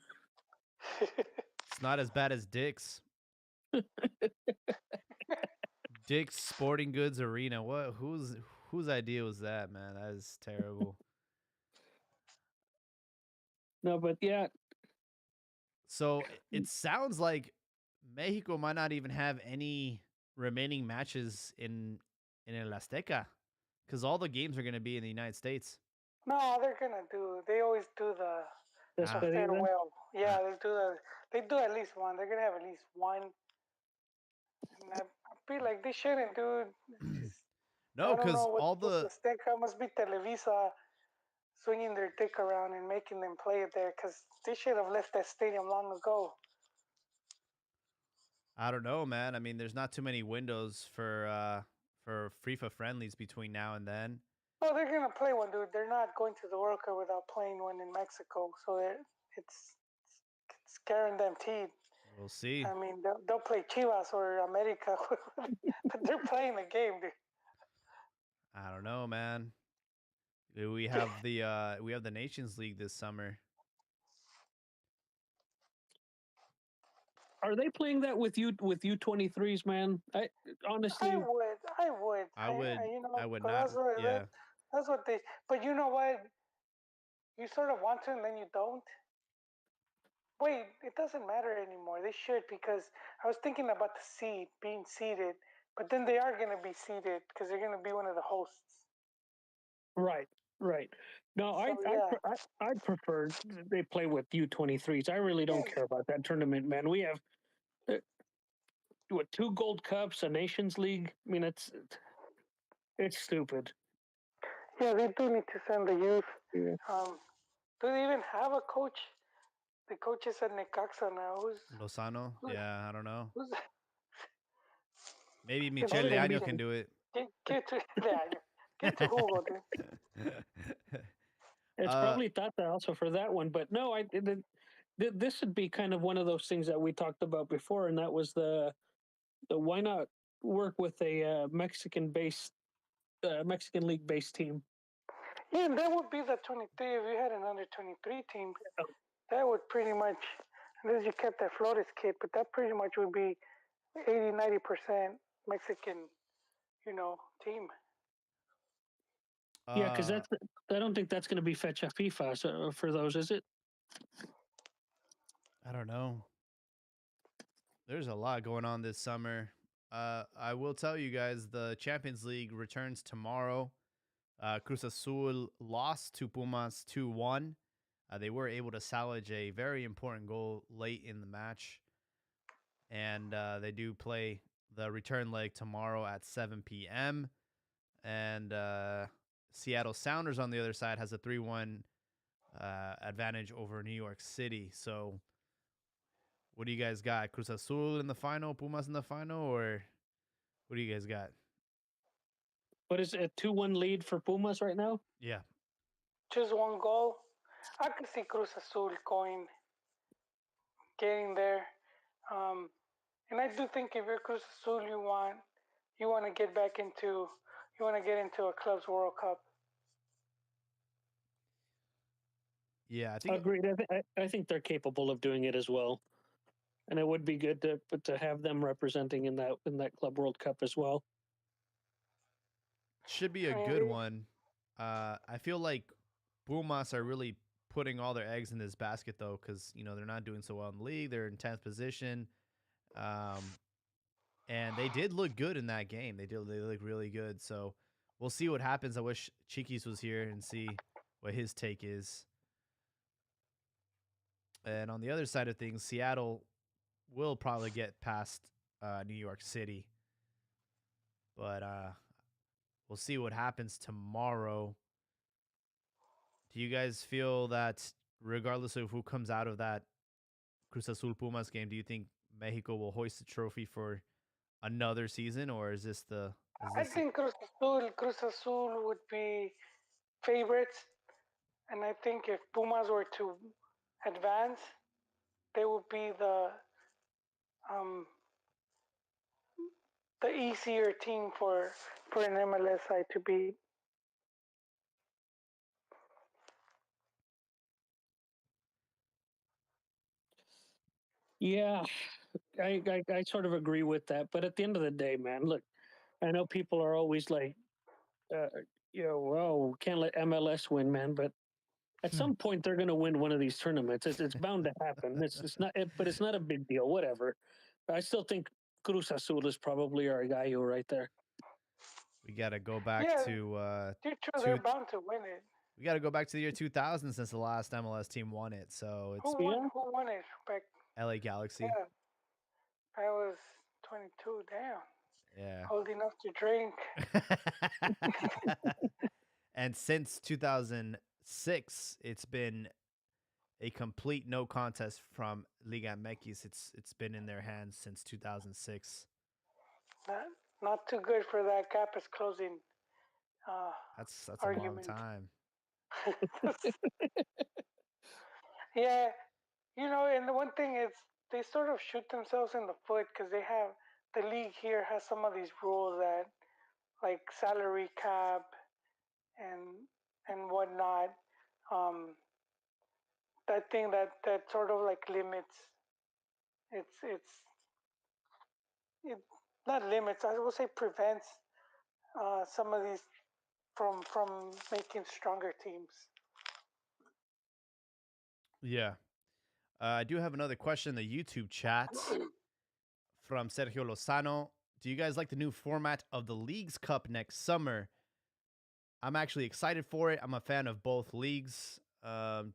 It's not as bad as Dick's. Dick's Sporting Goods Arena. What? Whose idea was that, man? That is terrible. No, but yeah. So it sounds like Mexico might not even have any remaining matches in El Azteca because all the games are going to be in the United States. No, they're gonna do. They always do the Despedida. farewell. Yeah, they do the. They do at least one. They're gonna have at least one. And I feel like they shouldn't, dude. No, I don't because know all what's the the stake. Must be Televisa swinging their dick around and making them play it there, because they should have left that stadium long ago. I don't know, man. I mean, there's not too many windows for FIFA friendlies between now and then. Oh, they're gonna play one, dude. They're not going to the World Cup without playing one in Mexico, so it's guaranteed. We'll see. I mean, they'll play Chivas or America, but they're playing the game, dude. I don't know, man. We have the Nations League this summer. Are they playing that with U23s, man? I honestly, I would. You know, I would 'cause not. Yeah. that's what they. But you know what? You sort of want to, and then you don't. Wait, it doesn't matter anymore. They should, because I was thinking about the seed being seeded, but then they are going to be seeded because they're going to be one of the hosts. right. No, So, I'd prefer they play with U23s. I really don't care about that tournament, man. We have what, 2 Gold Cups, a Nations League. I mean, it's stupid. Yeah, they do need to send the youth. Yeah. Do they even have a coach? The coach is at Necaxa now. Lozano? Yeah, I don't know. Who's Maybe It's Michele gonna be- Leaño can do it. get to Hugo, dude. It's probably Tata also for that one, but no, this would be kind of one of those things that we talked about before, and that was the why not work with a Mexican league based team. Yeah, and that would be the 23. If you had an under 23 team, that would pretty much, unless you kept that Flores kid, but that pretty much would be 80-90% Mexican, team. Yeah, because I don't think that's going to be fecha FIFA for those, is it? I don't know. There's a lot going on this summer. I will tell you guys, the Champions League returns tomorrow. Cruz Azul lost to Pumas 2-1. They were able to salvage a very important goal late in the match. And they do play the return leg tomorrow at 7 p.m. And Seattle Sounders on the other side has a 3-1 advantage over New York City. So what do you guys got? Cruz Azul in the final, Pumas in the final, or what do you guys got? What is it, 2-1 lead for Pumas right now? Yeah. Just one goal. I could see Cruz Azul getting there. And I do think if you're Cruz Azul, you want to get into a club's World Cup. Yeah, I think agreed. I think they're capable of doing it as well, and it would be good to have them representing in that Club World Cup as well. Should be a good one. I feel like Pumas are really putting all their eggs in this basket though, because they're not doing so well in the league. They're in 10th position, and they did look good in that game. They look really good. So we'll see what happens. I wish Chiquis was here and see what his take is. And on the other side of things, Seattle will probably get past New York City, but we'll see what happens tomorrow. Do you guys feel that regardless of who comes out of that Cruz Azul Pumas game, do you think Mexico will hoist the trophy for another season, or is this the? I think Cruz Azul would be favorites, and I think if Pumas were to advance, they would be the easier team for an MLS side to beat. Yeah, I sort of agree with that. But at the end of the day, man, look, I know people are always like, well, can't let MLS win, man. But At some point, they're going to win one of these tournaments. It's bound to happen. It's not, but it's not a big deal. Whatever. I still think Cruz Azul is probably our guy right there. We got to go back to they're bound to win it. We got to go back to the year 2000 since the last MLS team won it. So it's who won it back? LA Galaxy. Yeah, I was 22. Damn. Yeah. Old enough to drink. And since 2006, it's been a complete no contest from Liga MX. It's been in their hands since 2006. Not too good for that gap is closing. That's argument. a long time. Yeah, and the one thing is they sort of shoot themselves in the foot because the league here has some of these rules that, like salary cap and whatnot. That thing that sort of like limits. It not limits. I will say prevents some of these from making stronger teams. Yeah. I do have another question in the YouTube chat from Sergio Lozano. Do you guys like the new format of the Leagues Cup next summer? I'm actually excited for it. I'm a fan of both leagues.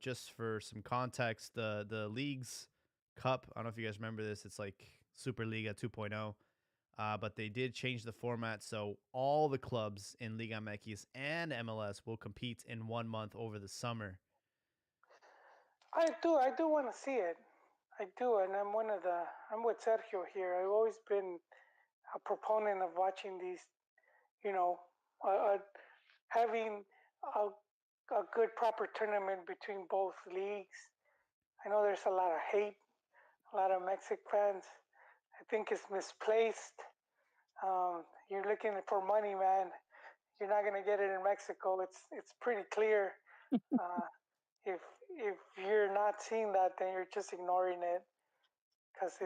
Just for some context, the Leagues Cup, I don't know if you guys remember this. It's like Superliga 2.0. But they did change the format, so all the clubs in Liga MX and MLS will compete in 1 month over the summer. I do want to see it. I do, and I'm with Sergio here. I've always been a proponent of watching these, having a good proper tournament between both leagues. I know there's a lot of hate, a lot of Mexican fans. I think it's misplaced. You're looking for money, man. You're not gonna get it in Mexico. It's pretty clear. If you're not seeing that, then you're just ignoring it, because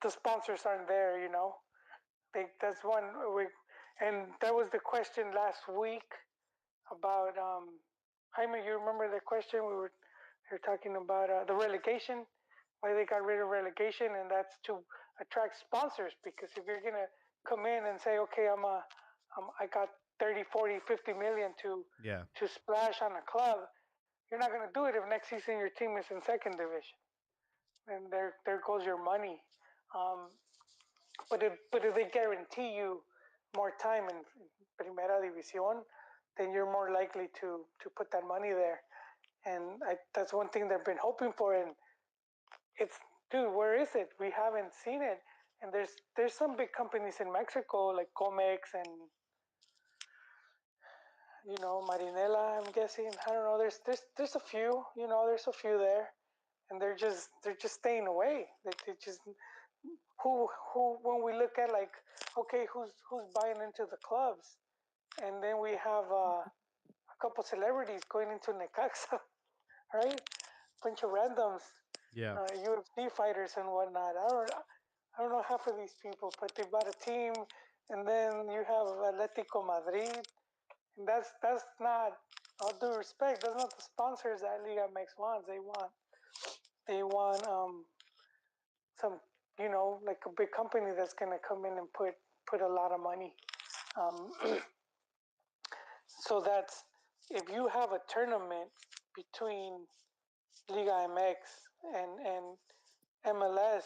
the sponsors aren't there. That's one. And that was the question last week about Jaime. You remember the question we were talking about the relegation, why they got rid of relegation, and that's to attract sponsors. Because if you're gonna come in and say, okay, I got 30, 40, 50 million to splash on a club, you're not gonna do it if next season your team is in second division, and there goes your money. But if they guarantee you more time in Primera División, then you're more likely to put that money there. And that's one thing they've been hoping for. And dude, where is it? We haven't seen it. And there's some big companies in Mexico like Comex and Marinela, I'm guessing. I don't know. There's a few. There's a few there, and they're just staying away. They just who when we look at, like, okay, who's buying into the clubs, and then we have a couple celebrities going into Necaxa, right? Bunch of randoms, UFC fighters and whatnot. I don't know half of these people, but they bought a team, and then you have Atletico Madrid, and that's not, all due respect, that's not the sponsors that Liga MX wants. They want some, like a big company that's gonna come in and put a lot of money. So that's, if you have a tournament between Liga MX and MLS,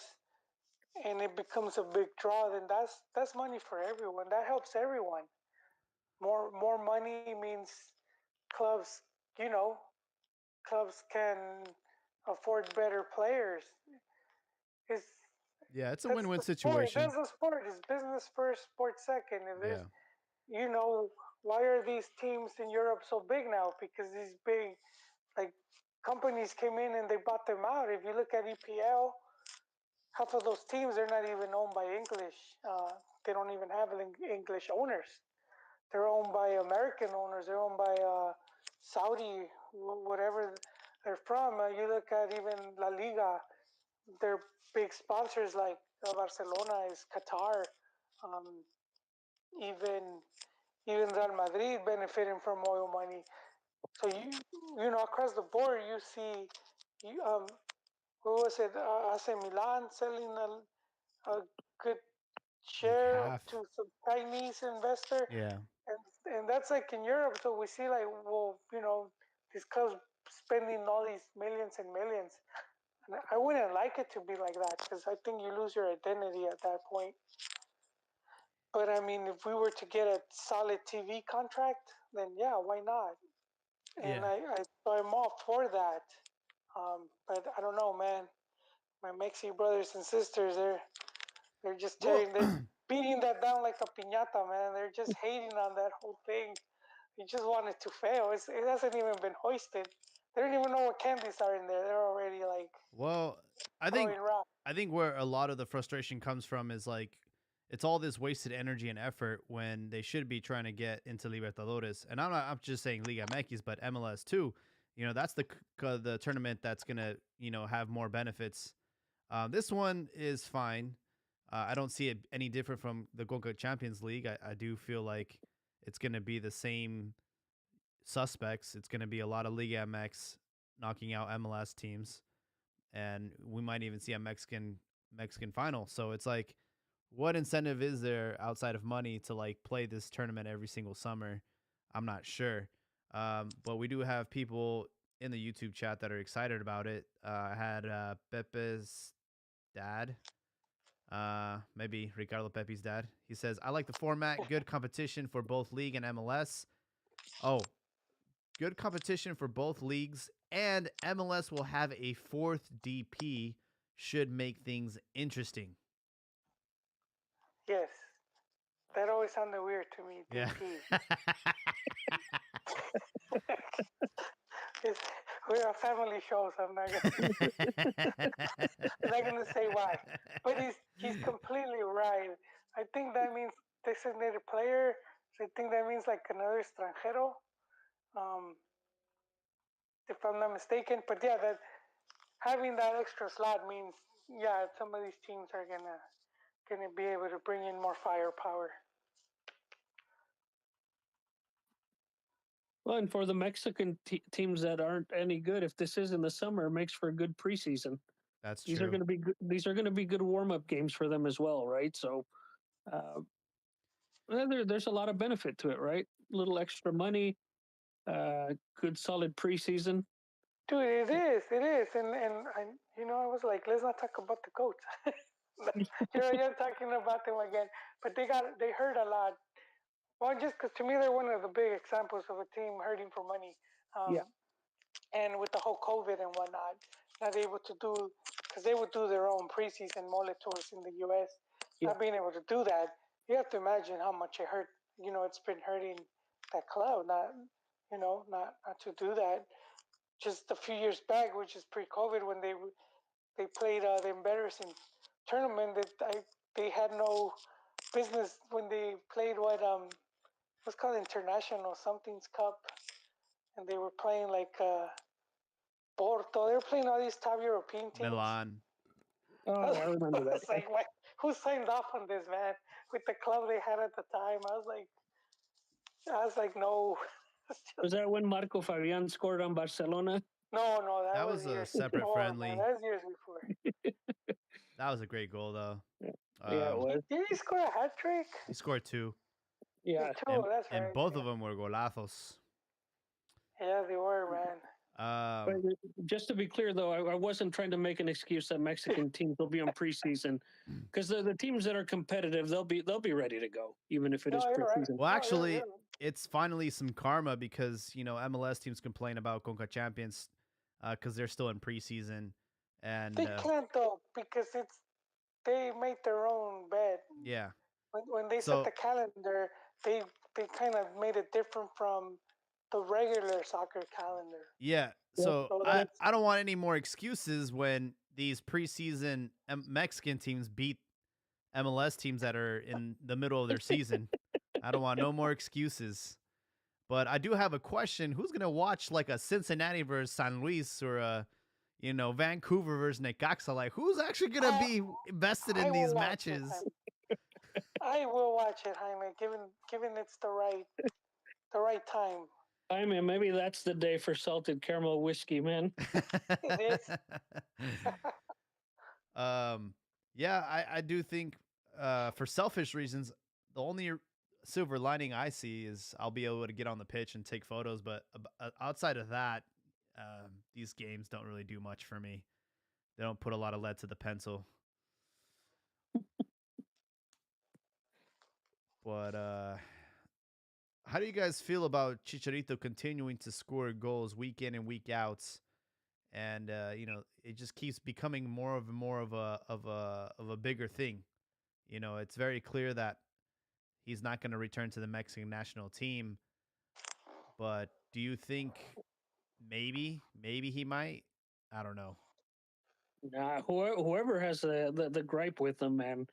and it becomes a big draw, then that's money for everyone. That helps everyone. More money means clubs, clubs can afford better players. It's a win-win situation. That's the sport. It's business first, sports second. If there's, why are these teams in Europe so big now? Because these big, like, companies came in and they bought them out. If you look at EPL, half of those teams are not even owned by English. They don't even have English owners. They're owned by American owners. They're owned by Saudi, whatever they're from. You look at even La Liga, their big sponsors like Barcelona is Qatar. Even even Real Madrid benefiting from oil money. So across the board, you see, what was it? AC Milan selling a good Like share half. to some Chinese investor, Yeah. and that's like in Europe. So we see like, well, these clubs spending all these millions and millions. And I wouldn't like it to be like that because I think you lose your identity at that point. But I mean, if we were to get a solid TV contract, then yeah, why not? And Yeah. I'm all for that. But I don't know, man. My Mexi brothers and sisters, they're just Well, they're beating that down like a piñata, man. They're just hating on that whole thing. They just want it to fail. It hasn't even been hoisted. They don't even know what candies are in there. They're already like well, throwing rocks. I think where a lot of the frustration comes from is like it's all this wasted energy and effort when they should be trying to get into Libertadores. And I'm just saying Liga MX, but MLS too. That's the tournament that's gonna have more benefits. This one is fine. I don't see it any different from the Conca Champions League. I do feel like it's going to be the same suspects. It's going to be a lot of Liga MX knocking out MLS teams, and we might even see a Mexican final. So it's like, what incentive is there outside of money to like play this tournament every single summer? I'm not sure, but we do have people in the YouTube chat that are excited about it. I had Pepe's dad. Maybe Ricardo Pepe's dad. He says, I like the format. Good competition for both league and MLS. Oh, good competition for both leagues. And MLS will have a fourth DP. Should make things interesting. Yes. That always sounded weird to me, Yeah. We're a family show, so I'm not gonna say why. But he's completely right. I think that means designated player. I think that means like another extranjero, if I'm not mistaken. But yeah, that having that extra slot means some of these teams are gonna be able to bring in more firepower. Well, and for the Mexican teams that aren't any good, if this is in the summer, it makes for a good preseason. That's these true. Are going to be good, these are going to be good warm-up games for them as well, right? So there's a lot of benefit to it, right? A little extra money, good solid preseason. Dude, it is, and I was like, let's not talk about the goats. You're talking about them again, but they hurt a lot. Well, just because to me they're one of the big examples of a team hurting for money. And with the whole COVID and whatnot, not able to do, because they would do their own preseason mole tours in the U.S. Not being able to do that, you have to imagine how much it hurt. It's been hurting that club. Not to do that. Just a few years back, which is pre-COVID, when they played the embarrassing tournament that they had no business when they played what's called International Something's Cup, and they were playing like Porto. They were playing all these top European teams. Milan. Oh, I remember that. Like, who signed off on this, man? With the club they had at the time, I was like, no. Was that when Marco Fabian scored on Barcelona? No, that was a separate friendly. Man, that was years before. That was a great goal, though. Yeah, it was. Did he score a hat trick? He scored 2. Yeah, two. That's right. And both of them were golazos. Yeah, they were, man. But just to be clear, though, I wasn't trying to make an excuse that Mexican teams will be on preseason, because the teams that are competitive, they'll be ready to go, even if it is preseason. Right. Well, actually, it's finally some karma because MLS teams complain about Conca Champions because they're still in preseason, and they can't though because they made their own bed. Yeah. When they set the calendar, they kind of made it different from the regular soccer calendar. Yeah. So I don't want any more excuses when these preseason Mexican teams beat MLS teams that are in the middle of their season. I don't want no more excuses. But I do have a question. Who's going to watch like a Cincinnati versus San Luis or a, Vancouver versus Necaxa? Like, who's actually going to be invested in these matches? I will watch it, Jaime. Given it's the right time. I mean, maybe that's the day for salted caramel whiskey, man. It is. Yeah, I do think for selfish reasons, the only silver lining I see is I'll be able to get on the pitch and take photos. But outside of that, these games don't really do much for me. They don't put a lot of lead to the pencil. But how do you guys feel about Chicharito continuing to score goals week in and week out? And it just keeps becoming more of a bigger thing. It's very clear that he's not going to return to the Mexican national team. But do you think maybe he might? I don't know. Nah, whoever has the gripe with him, man,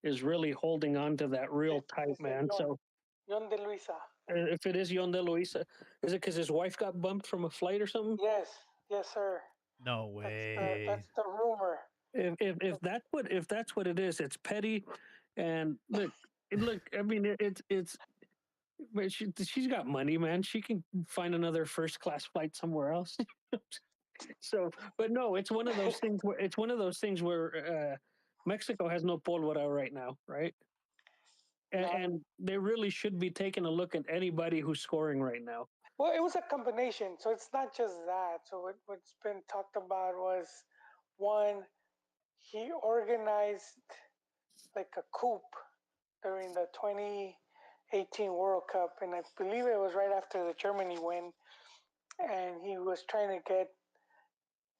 is really holding on to that real tight, man. So Yon de Luisa. if it is Yon de Luisa, is it because his wife got bumped from a flight or something? Yes, sir. No way. That's the rumor. If that's what it is, it's petty. And look. I mean, it's. But she's got money, man. She can find another first class flight somewhere else. So, but no, it's one of those things where Mexico has no pólvora right now, right? And they really should be taking a look at anybody who's scoring right now. Well, it was a combination, so it's not just that. So what's been talked about was one, he organized like a coup during the 2018 World Cup, and I believe it was right after the Germany win, and he was trying to get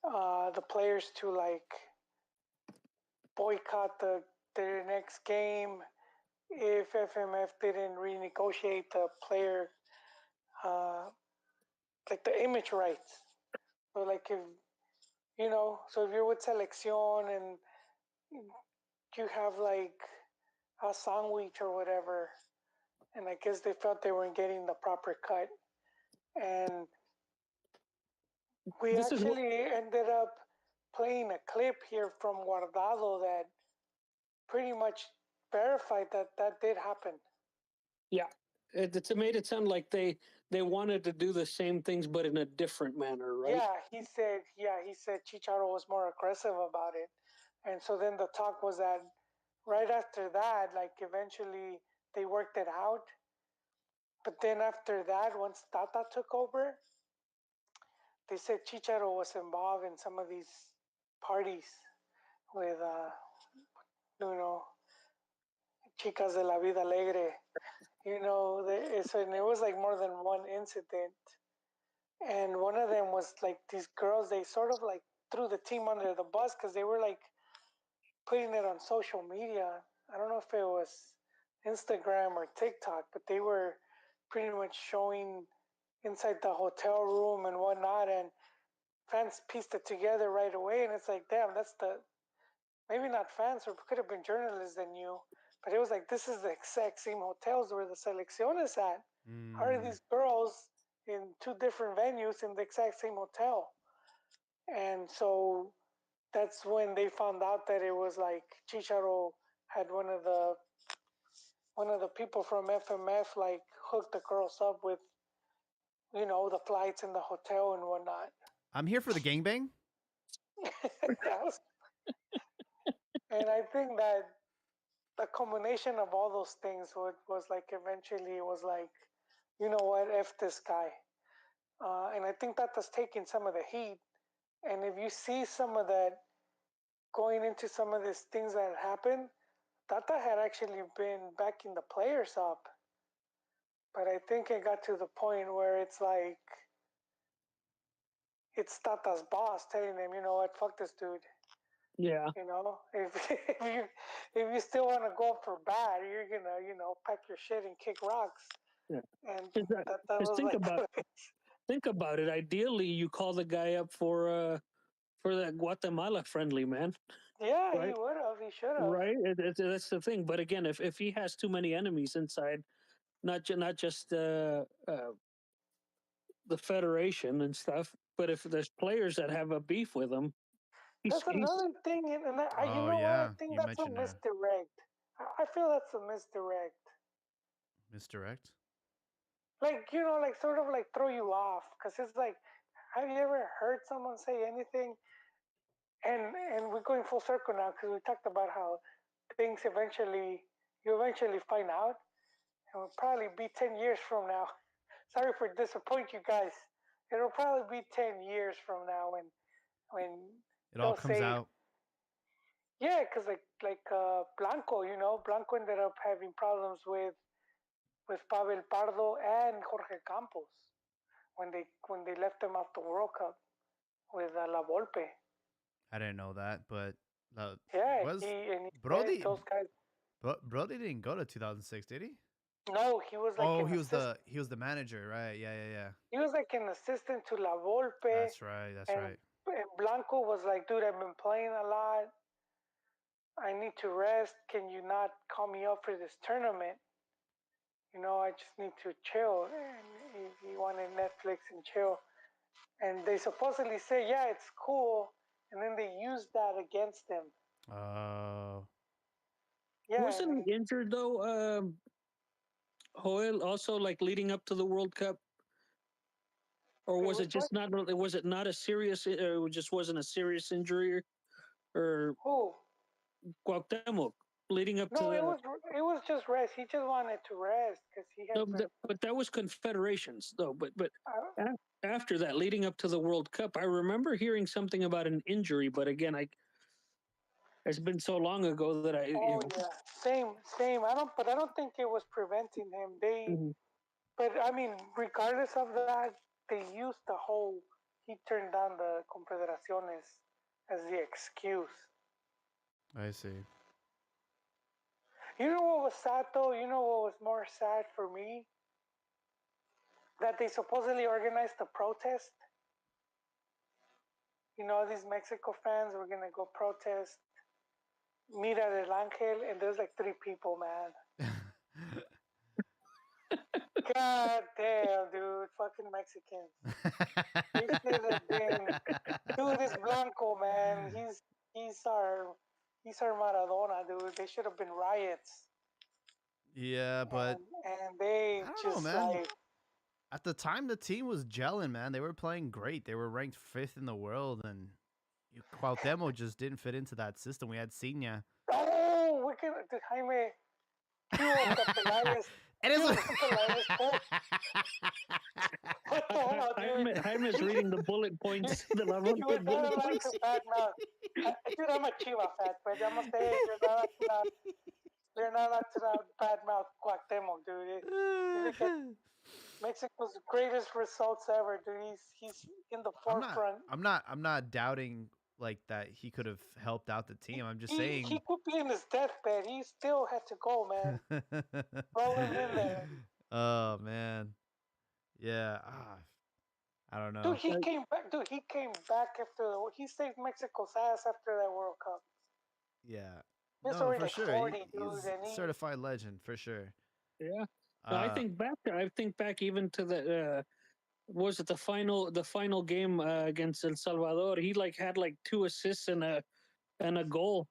the players to like boycott their next game if FMF didn't renegotiate the player like the image rights. So like if so if you're with Selección and you have like a sandwich or whatever, and I guess they felt they weren't getting the proper cut, and we actually ended up playing a clip here from Guardado that pretty much verified that did happen. Yeah, it made it sound like they wanted to do the same things but in a different manner, right? Yeah, he said Chicharo was more aggressive about it, and so then the talk was that right after that, like eventually they worked it out, but then after that, once Tata took over, they said Chicharo was involved in some of these parties with you know chicas de la vida alegre, and it was like more than one incident. And one of them was like these girls, they sort of like threw the team under the bus because they were like putting it on social media. I don't know if it was Instagram or TikTok, but they were pretty much showing inside the hotel room and whatnot, and fans pieced it together right away. And it's like, damn, that's maybe not fans, or could have been journalists that knew, but it was like, this is the exact same hotels where the Selección is at. How are these girls in two different venues in the exact same hotel? And so that's when they found out that it was like Chicharo had one of the people from FMF like hooked the girls up with the flights and the hotel and whatnot. I'm here for the gangbang. And I think that the combination of all those things was like eventually it was like, you know what, F this guy. And I think that that's taking some of the heat. And if you see some of that going into some of these things that happened, Tata had actually been backing the players up. But I think it got to the point where it's like, it's Tata's boss telling him, you know what, fuck this dude. Yeah. If you still want to go up for bat, you're gonna pack your shit and kick rocks. Yeah. And that was think about it. Ideally, you call the guy up for that Guatemala friendly, man. Yeah, right? He would have. He should have. Right. That's the thing. But again, if he has too many enemies inside, not just the Federation and stuff, but if there's players that have a beef with him. That's another thing, and what? I think that's a misdirect. I feel that's a misdirect. Misdirect? Like, like sort of like throw you off. Because it's like, have you ever heard someone say anything? And we're going full circle now because we talked about how things you eventually find out. And it'll probably be 10 years from now. Sorry for disappoint you guys. It'll probably be 10 years from now when It all they'll comes say, out. yeah, because Blanco, Blanco ended up having problems with Pavel Pardo and Jorge Campos when they left them off the World Cup with La Volpe. I didn't know that, but Yeah, was he Brody those guys. Brody didn't go to 2006, did he? No, he was like Oh, an assistant. he was the manager, right? Yeah, yeah, yeah. He was like an assistant to La Volpe, That's right. That's and, right. and Blanco was like, dude, I've been playing a lot. I need to rest. Can you not call me up for this tournament? I just need to chill. And he wanted Netflix and chill. And they supposedly say, yeah, it's cool. And then they use that against him. Oh. Yeah. Wasn't he injured though, Joel? Also, like leading up to the World Cup, or was it just not? Was it not a serious? It just wasn't a serious injury, or Who? Cuauhtemoc leading up to No, the. it was just rest. He just wanted to rest because he had No, been. but that was confederations though. But Uh, after that, leading up to the World Cup, I remember hearing something about an injury. But again, it's been so long ago that I. oh yeah, same. I don't think it was preventing him. Mhm. But I mean, regardless of that, they used the whole he turned down the confederaciones as the excuse. I see. You know what was sad though? You know what was more sad for me? That they supposedly organized a protest. These Mexico fans were gonna go protest Mira del Ángel, and there's like 3 people, man. God damn, dude, fucking Mexicans. They should have been, dude. This Blanco, man. He's our Maradona, dude. They should have been riots. Yeah, but and they I don't know, just man. like At the time, the team was gelling, man. They were playing great. They were ranked 5th in the world, and Cuauhtemoc just didn't fit into that system. We had Sina. oh, we can Jaime. What the hell, dude? Jaime's reading the bullet points. The You were not allowed to badmouth. Dude, I'm a Chiva fan, but I must say you're not allowed to badmouth Cuauhtemoc, dude. You look at Mexico's greatest results ever, dude. He's in the forefront. I'm not doubting like that he could have helped out the team. I'm just saying he could be in his deathbed. He still had to go, man. Throw him in there. Oh man, yeah. I don't know. Dude, he came back. Dude, he came back he saved Mexico's ass after that World Cup. Yeah. He's No, already for like sure. 40, He's dude, and certified legend for sure. Yeah. I think back even to the was it the final game against El Salvador? He had 2 assists and a goal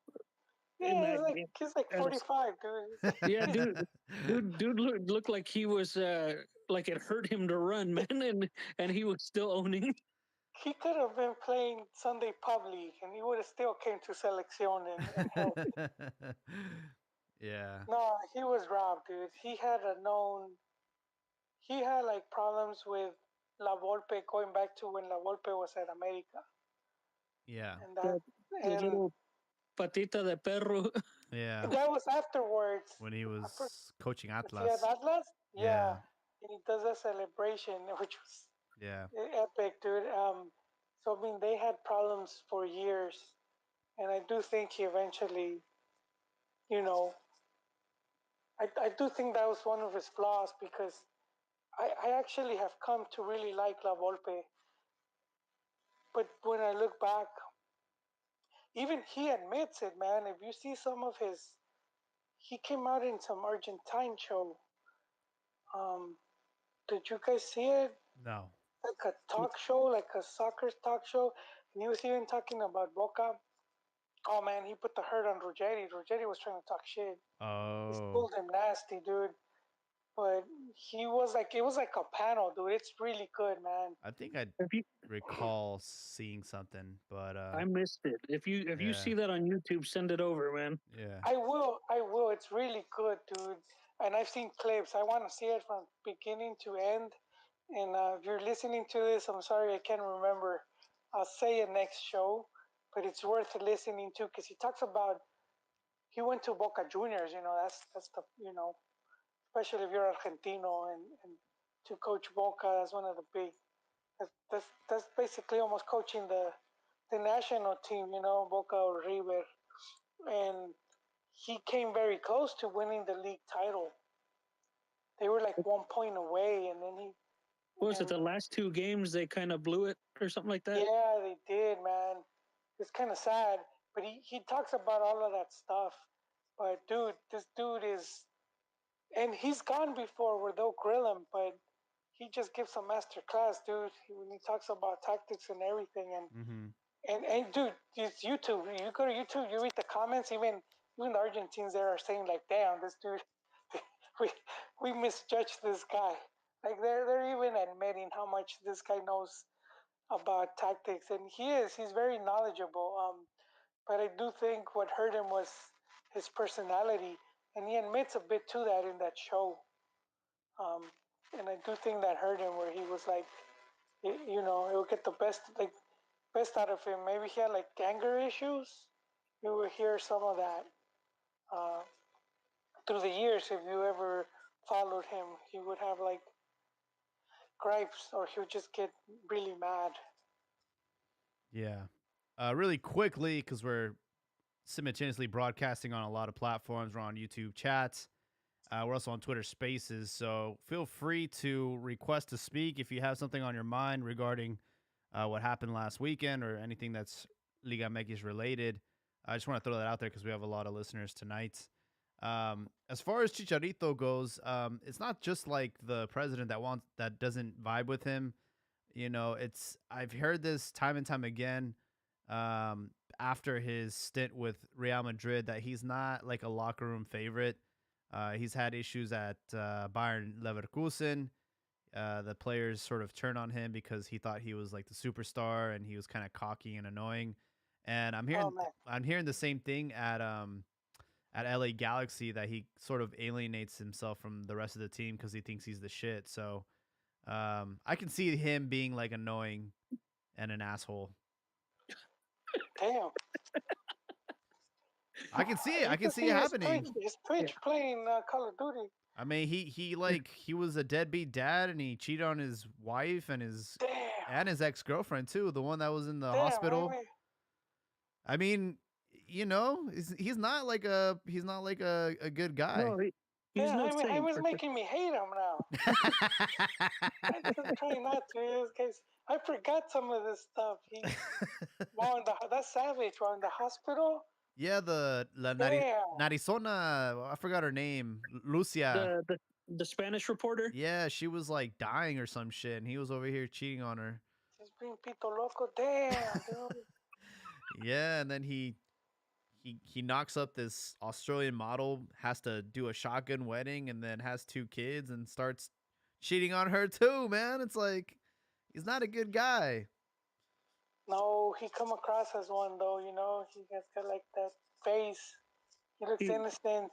in yeah, that game. he's like 45, dude. Yeah, dude looked like he was like it hurt him to run, man, and he was still owning. He could have been playing Sunday Pub League, and he would have still came to Selección and helped. Yeah. No, he was robbed, dude. He had problems with La Volpe going back to when La Volpe was at America. Yeah. And that little patita de perro. Yeah. That was afterwards. When he was coaching Atlas. Yeah, Atlas? Yeah. And he does a celebration, which was yeah, epic, dude. So, I mean, they had problems for years. And I do think he eventually, I do think that was one of his flaws because I actually have come to really like La Volpe. But when I look back, even he admits it, man. If you see some of he came out in some Argentine show. Did you guys see it? No. Like a talk show, like a soccer talk show. And he was even talking about Boca. Oh man, he put the hurt on Rogeri. Rogeri was trying to talk shit. He Oh, pulled him nasty, dude. But it was like a panel, dude. It's really good, man. I think I If you, recall seeing something, but I missed it. If you yeah, see that on YouTube, send it over, man. yeah. I will. It's really good, dude. And I've seen clips. I want to see it from beginning to end. And if you're listening to this, I'm sorry I can't remember. I'll say it next show, but it's worth listening to because he talks about he went to Boca Juniors. You know, that's the especially if you're Argentino and to coach Boca as one of the big. That's basically almost coaching the national team. You know, Boca or River, and he came very close to winning the league title. They were like 1 point away, and then he. What was it, the last two games they kind of blew it or something like that? Yeah, they did, man. It's kind of sad, but he talks about all of that stuff. But dude, this dude is, and he's gone before where they'll grill him, but he just gives a master class, dude. When he talks about tactics and everything, Mm-hmm. and dude, it's YouTube. You go to YouTube, you read the comments. Even the Argentines there are saying like, "Damn, this dude, we we misjudged this guy." Like they're even admitting how much this guy knows about tactics, and he's very knowledgeable. But I do think what hurt him was his personality, and he admits a bit to that in that show. Um, and I do think that hurt him, where he was like, it will get the best out of him. Maybe he had like anger issues. You will hear some of that uh, through the years. If you ever followed him, he would have like gripes, or he would just get really mad. Yeah. Really quickly, because we're simultaneously broadcasting on a lot of platforms. We're on YouTube chats. We're also on Twitter Spaces. So feel free to request to speak if you have something on your mind regarding what happened last weekend or anything that's Liga MX related. I just want to throw that out there because we have a lot of listeners tonight. As far as Chicharito goes, it's not just like the president that doesn't vibe with him. You know, I've heard this time and time again after his stint with Real Madrid that he's not like a locker room favorite. He's had issues at Bayern Leverkusen. The players sort of turned on him because he thought he was like the superstar and he was kind of cocky and annoying. And I'm hearing the same thing at LA Galaxy, that he sort of alienates himself from the rest of the team because he thinks he's the shit. So I can see him being like annoying and an asshole. Damn. I can see it. I can see it happening. His Twitch playing Call of Duty. I mean, he was a deadbeat dad and he cheated on his wife and his ex-girlfriend too, the one that was in the hospital. I mean, you know, he's not like a good guy. No, he's not. I was making me hate him now. I'm trying not to, because I forgot some of this stuff. That's savage. While in the hospital. Yeah, Narizona, I forgot her name. Lucia. The Spanish reporter? Yeah, she was like dying or some shit, and he was over here cheating on her. Just being pito loco. Damn, dude. Yeah, and then he knocks up this Australian model, has to do a shotgun wedding, and then has 2 kids and starts cheating on her too, man. It's like, he's not a good guy. No, he come across as one though, you know. He has got like that face. He looks innocent.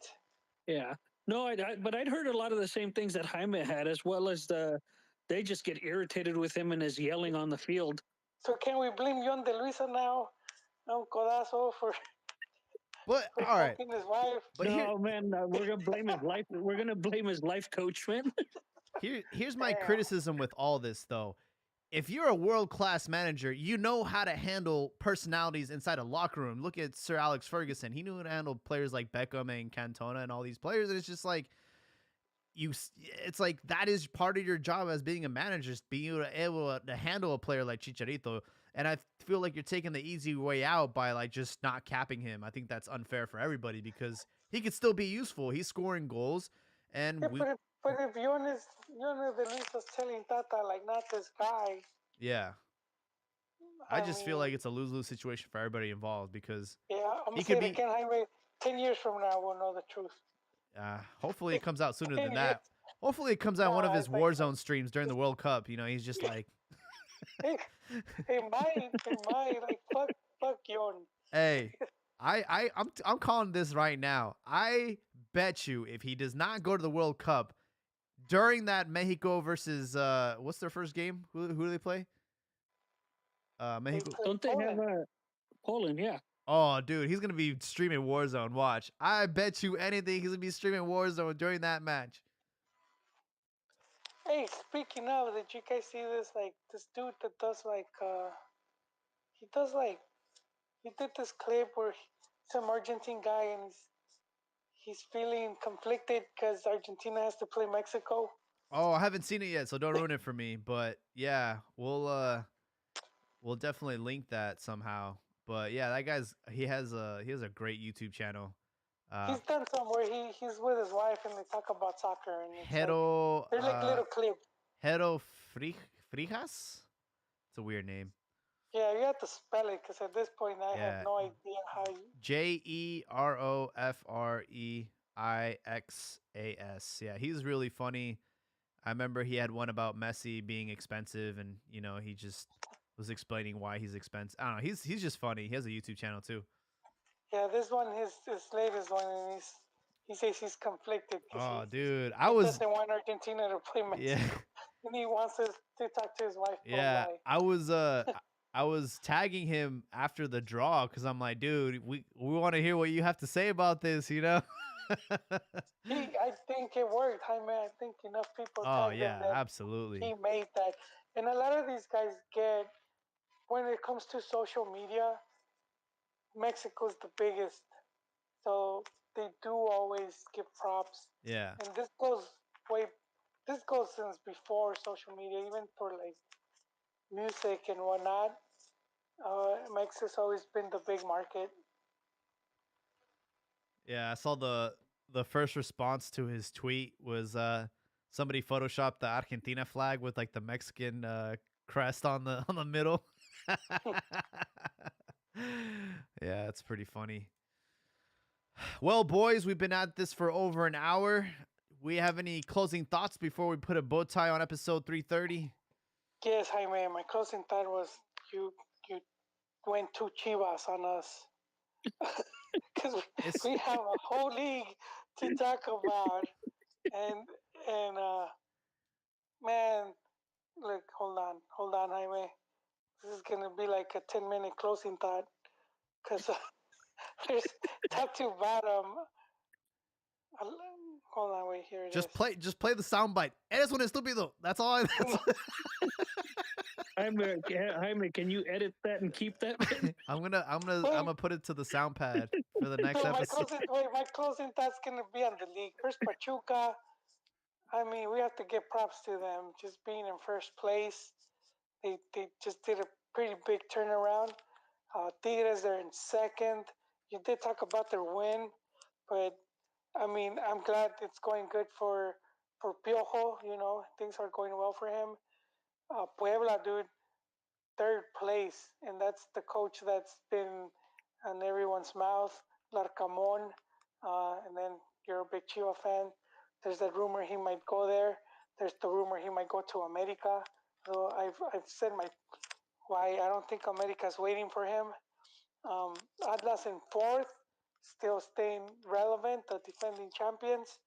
Yeah. No, but I'd heard a lot of the same things that Jaime had, as well as they just get irritated with him and his yelling on the field. So can we blame John De Luisa now? No, Codazo for all right. His wife. But man, we're gonna blame his life. We're gonna blame his life coach, man. Here's my criticism with all this, though. If you're a world-class manager, you know how to handle personalities inside a locker room. Look at Sir Alex Ferguson. He knew how to handle players like Beckham and Cantona and all these players. And it's just like, it's like that is part of your job as being a manager, is being able to handle a player like Chicharito. And I feel like you're taking the easy way out by like just not capping him. I think that's unfair for everybody because he could still be useful. He's scoring goals. And but if Jonas De Luisa's telling Tata, like, not this guy. Yeah. I just feel mean, like it's a lose-lose situation for everybody involved because yeah, I'm he gonna say could it be. again, Jaime. 10 years from now, we'll know the truth. Hopefully, it comes out sooner 10 than years. that. Hopefully, it comes out on one of Nah, his it's like Warzone streams during the World Cup. You know, he's just like, it, it might, like fuck Yon. "Hey, I'm calling this right now. I bet you if he does not go to the World Cup during that Mexico versus what's their first game? Who do they play? They Mexico. play Don't they have Poland. Poland? Yeah. Oh, dude, he's gonna be streaming Warzone. Watch. I bet you anything he's gonna be streaming Warzone during that match. Hey, speaking of, did you guys see this? Like this dude that does he does like he did this clip where some Argentine guy and he's feeling conflicted because Argentina has to play Mexico. Oh, I haven't seen it yet, so don't ruin it for me. But yeah, we'll definitely link that somehow. But yeah, that guy's he has a great YouTube channel. He's done some where he's with his wife and they talk about soccer and it's like Hero they're like little clips. Hero Frijas? It's a weird name. Yeah, you have to spell it because at this point I have Yeah. no idea how you. JEROFREIXAS. Yeah, he's really funny. I remember he had one about Messi being expensive, and you know he just was explaining why he's expensive. I don't know. He's just funny. He has a YouTube channel too. Yeah, this one his latest one and he says he's conflicted because Oh, dude, he doesn't want Argentina to play Mexico yeah and he wants to talk to his wife. yeah. I was tagging him after the draw because I'm like, dude, we want to hear what you have to say about this, you know. I think it worked, Jaime. I think enough people Oh tagged him yeah, that absolutely. he made that. And a lot of these guys get, when it comes to social media, Mexico's the biggest. So they do always give props. Yeah. And this goes since before social media, even for like music and whatnot. Mexico's always been the big market. Yeah, I saw the first response to his tweet was somebody photoshopped the Argentina flag with like the Mexican crest on the middle. Yeah, it's pretty funny. Well, boys, we've been at this for over an hour. We have any closing thoughts before we put a bow tie on episode 330? Yes, Jaime. My closing thought was you went too chivas on us because we have a whole league to talk about, and man, look, hold on, Jaime. This is gonna be like a 10-minute closing thought because there's top to bottom. Hold on, wait, here it is. Just play the soundbite. Eres un estúpido. That's all. Jaime, can you edit that and keep that? I'm gonna put it to the sound pad for the next episode. My closing thought's gonna be on the league. First, Pachuca. I mean, we have to give props to them. Just being in first place, they just did a pretty big turnaround. Tigres, they're in second. You did talk about their win, but I mean, I'm glad it's going good for Piojo. You know, things are going well for him. Puebla, dude, third place, and that's the coach that's been on everyone's mouth, Larcamon. And then you're a big Chiva fan. There's that rumor he might go there. There's the rumor he might go to America. So I've said why I don't think America's waiting for him. Atlas in fourth, still staying relevant, the defending champions.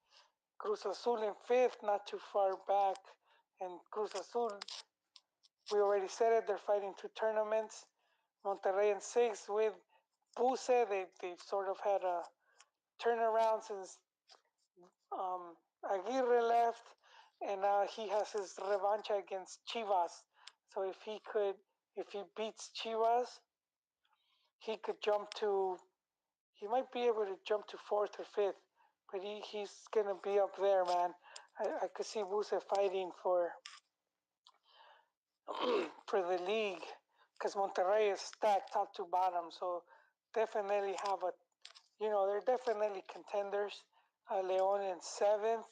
Cruz Azul in fifth, not too far back. And Cruz Azul, we already said it, they're fighting two tournaments. Monterrey in sixth with Buse. They've sort of had a turnaround since Aguirre left, and now he has his revanche against Chivas. So if he beats Chivas, he could jump to, he might be able to jump to fourth or fifth, but he's gonna be up there, man. I could see Buse fighting for for the league because Monterrey is stacked top to bottom. So definitely have a, they're definitely contenders. Leon in seventh.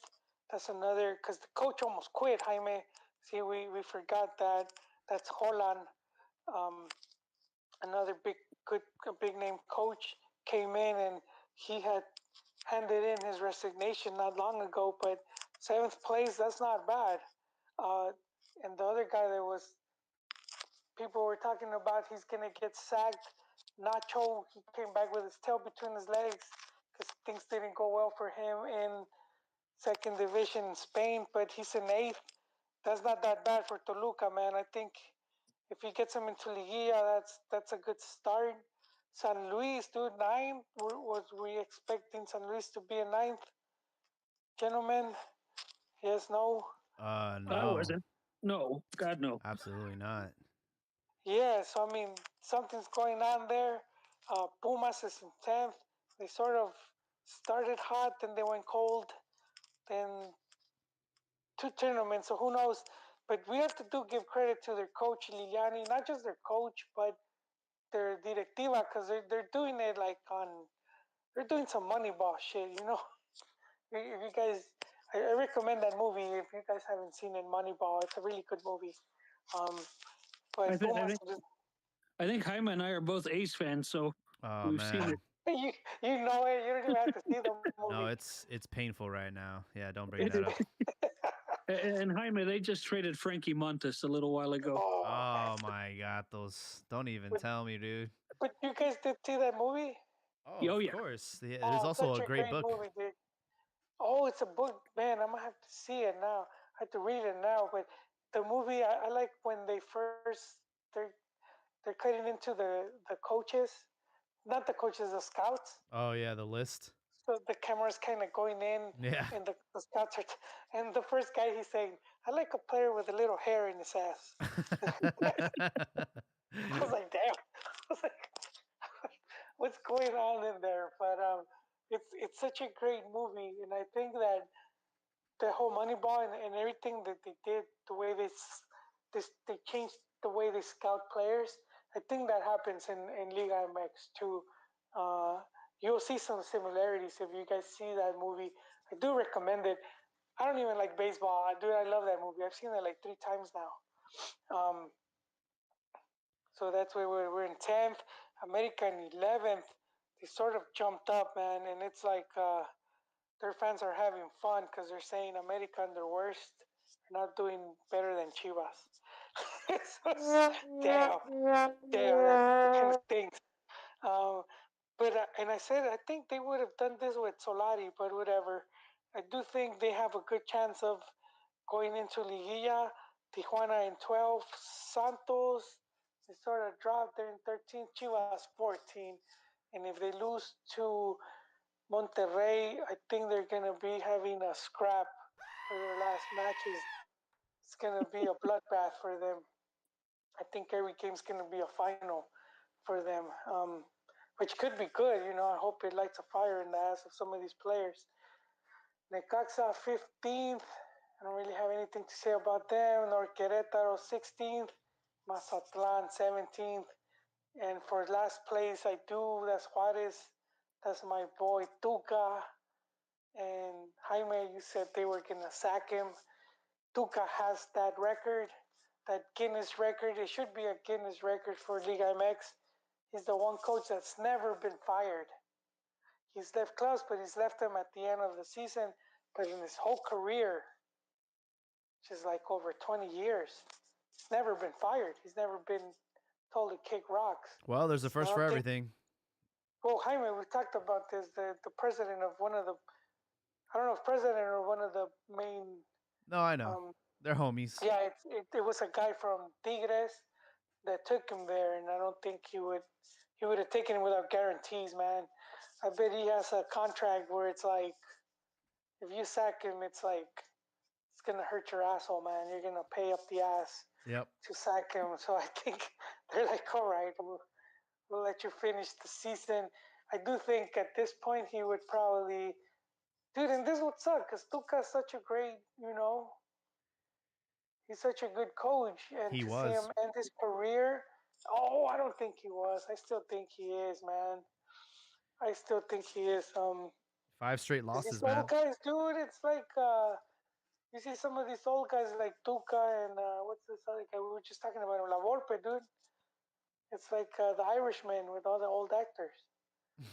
That's another, because the coach almost quit, Jaime. See, we forgot that. That's Holland. um, another big name coach came in, and he had handed in his resignation not long ago. But seventh place, that's not bad. Uh, and the other guy that was people were talking about, he's gonna get sacked. Nacho, he came back with his tail between his legs because things didn't go well for him in second division in Spain. But he's in eighth. That's not that bad for Toluca, man. I think if he gets him into Liguilla, that's a good start. San Luis, dude, nine. Was we expecting San Luis to be a ninth? Gentlemen, yes, no. I No, wasn't. No, God, no. absolutely not. Yeah, so I mean, something's going on there. Pumas is in 10th. They sort of started hot, then they went cold. Then two tournaments, so who knows? But we have to give credit to their coach, Liliani, not just their coach, but their directiva, because they're doing it like they're doing some Moneyball shit, you know? If you guys, I recommend that movie if you guys haven't seen it, Moneyball. It's a really good movie. Um, I, but th- I Pumas, think I think Jaime and I are both Ace fans, so Oh we've seen man, it. you know it. You don't even have to see the movie. no, it's painful right now. Yeah, don't bring that up. And Jaime, they just traded Frankie Montes a little while ago. Oh my God, those don't even But, tell me, dude. but you guys did see that movie? Oh, Oh of yeah, course. Yeah, there's Oh, also such a a great great book. movie, dude. Oh, it's a book, man. I'm gonna have to see it now. I have to read it now. But the movie, I like when they first they're cutting into the coaches, not the coaches, the scouts. Oh yeah, the list. So the camera's kind of going in, Yeah. and the scouts are. And the first guy he's saying, "I like a player with a little hair in his ass." I was like, "Damn!" I was like, "What's going on in there?" But it's such a great movie, and I think that the whole Moneyball and everything that they did, the way they changed the way they scout players. I think that happens in Liga MX too. Uh, you'll see some similarities if you guys see that movie. I do recommend it. I don't even like baseball, dude. I love that movie. I've seen it like 3 times now. So that's where we're in 10th, America in 11th. They sort of jumped up, man, and it's like their fans are having fun because they're saying America and their worst are not doing better than Chivas. Damn, damn, that kind of stinks. Um, but and I said I think they would have done this with Solari, but whatever. I do think they have a good chance of going into Liguilla. Tijuana in 12, Santos they sort of dropped. They're in 13, Chivas 14, and if they lose to Monterrey, I think they're gonna be having a scrap for their last matches. It's gonna be a bloodbath for them. I think every game's gonna be a final for them, which could be good. You know, I hope it lights a fire in the ass of some of these players. Necaxa 15th. I don't really have anything to say about them. Nor Querétaro 16th. Mazatlan 17th. And for last place, I do. That's Juarez. That's my boy Tuca. And Jaime, you said they were going to sack him. Tuca has that record, that Guinness record. It should be a Guinness record for Liga MX. He's the one coach that's never been fired. He's left clubs, but he's left them at the end of the season. But in his whole career, which is like over 20 years, he's never been fired. He's never been told to kick rocks. Well, there's a first for everything. Well, Jaime, we talked about this. The president of one of the, I don't know if president or one of the main. No, I know. They're homies. Yeah, it was a guy from Tigres that took him there, and I don't think he would have taken him without guarantees, man. I bet he has a contract where it's like, if you sack him, it's like it's gonna hurt your asshole, man. You're gonna pay up the ass to sack him. So I think they're like, all right, we'll let you finish the season. I do think at this point he would probably, dude, and this would suck because Tuca's such a great, he's such a good coach, and He to was. see him end his career, oh, I don't think he was. I still think he is, man. I still think he is. 5 straight losses, these man. old guys, dude, it's like you see some of these old guys like Tuca and what's this other guy we were just talking about, La Volpe, dude. It's like the Irishman with all the old actors.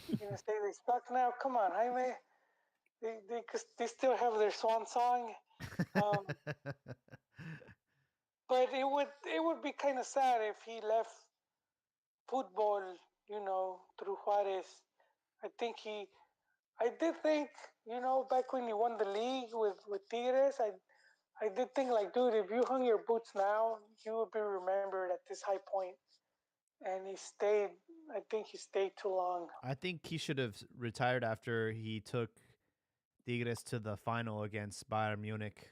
You know, say they stuck now. Come on, Jaime. They still have their swan song. But it would be kind of sad if he left football, through Juarez. I did think, back when he won the league with Tigres, I did think like, dude, if you hung your boots now, you would be remembered at this high point. And I think he stayed too long. I think he should have retired after he took Tigres to the final against Bayern Munich.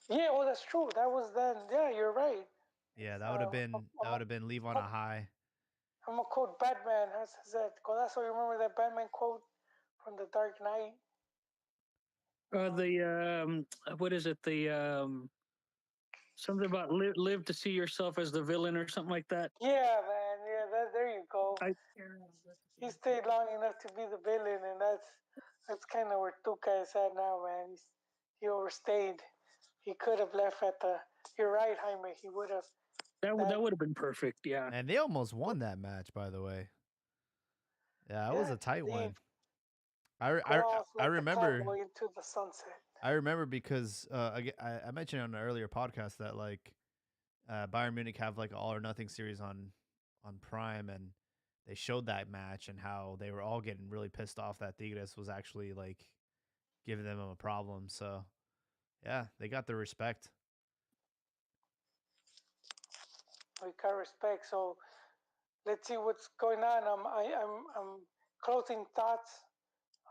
Yeah, well, that's true. That was then. Yeah, you're right. Yeah, that would have been leave on a high. I'm gonna quote Batman. How's that? Codazo, you remember that Batman quote from The Dark Knight? What is it? Something about live to see yourself as the villain or something like that. Yeah, man. Yeah, there you go. He stayed long enough to be the villain, and that's kind of where Tuca is at now, man. He overstayed. He could have left at the. You're right, Jaime. He would have. That would have been perfect. Yeah. And they almost won that match, by the way. Yeah, it was a tight one. I remember. Into the sunset. I remember because I mentioned on an earlier podcast that like Bayern Munich have like an all or nothing series on Prime, and they showed that match and how they were all getting really pissed off that Tigres was actually like giving them a problem. So yeah, they got the respect. We got respect. So let's see what's going on. I'm closing thoughts.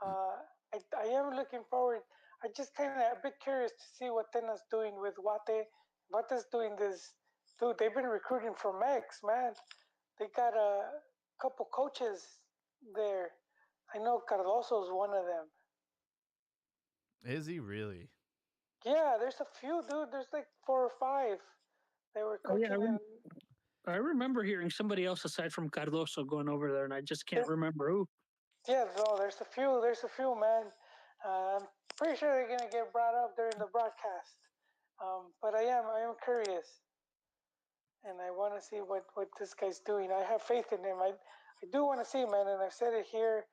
I am looking forward. I just kind of a bit curious to see what Tena's doing with Wate. Wate's doing this. Dude, they've been recruiting from Mex, man. They got a couple coaches there. I know Cardoso's one of them. Is he really? Yeah, there's a few, dude. There's like 4 or 5. They were coaching. I remember hearing somebody else aside from Cardoso going over there, and I just can't remember who. Yeah, no, there's a few. There's a few, man. I'm pretty sure they're gonna get brought up during the broadcast. But I am curious, and I want to see what this guy's doing. I have faith in him. I do want to see, man, and I've said it here.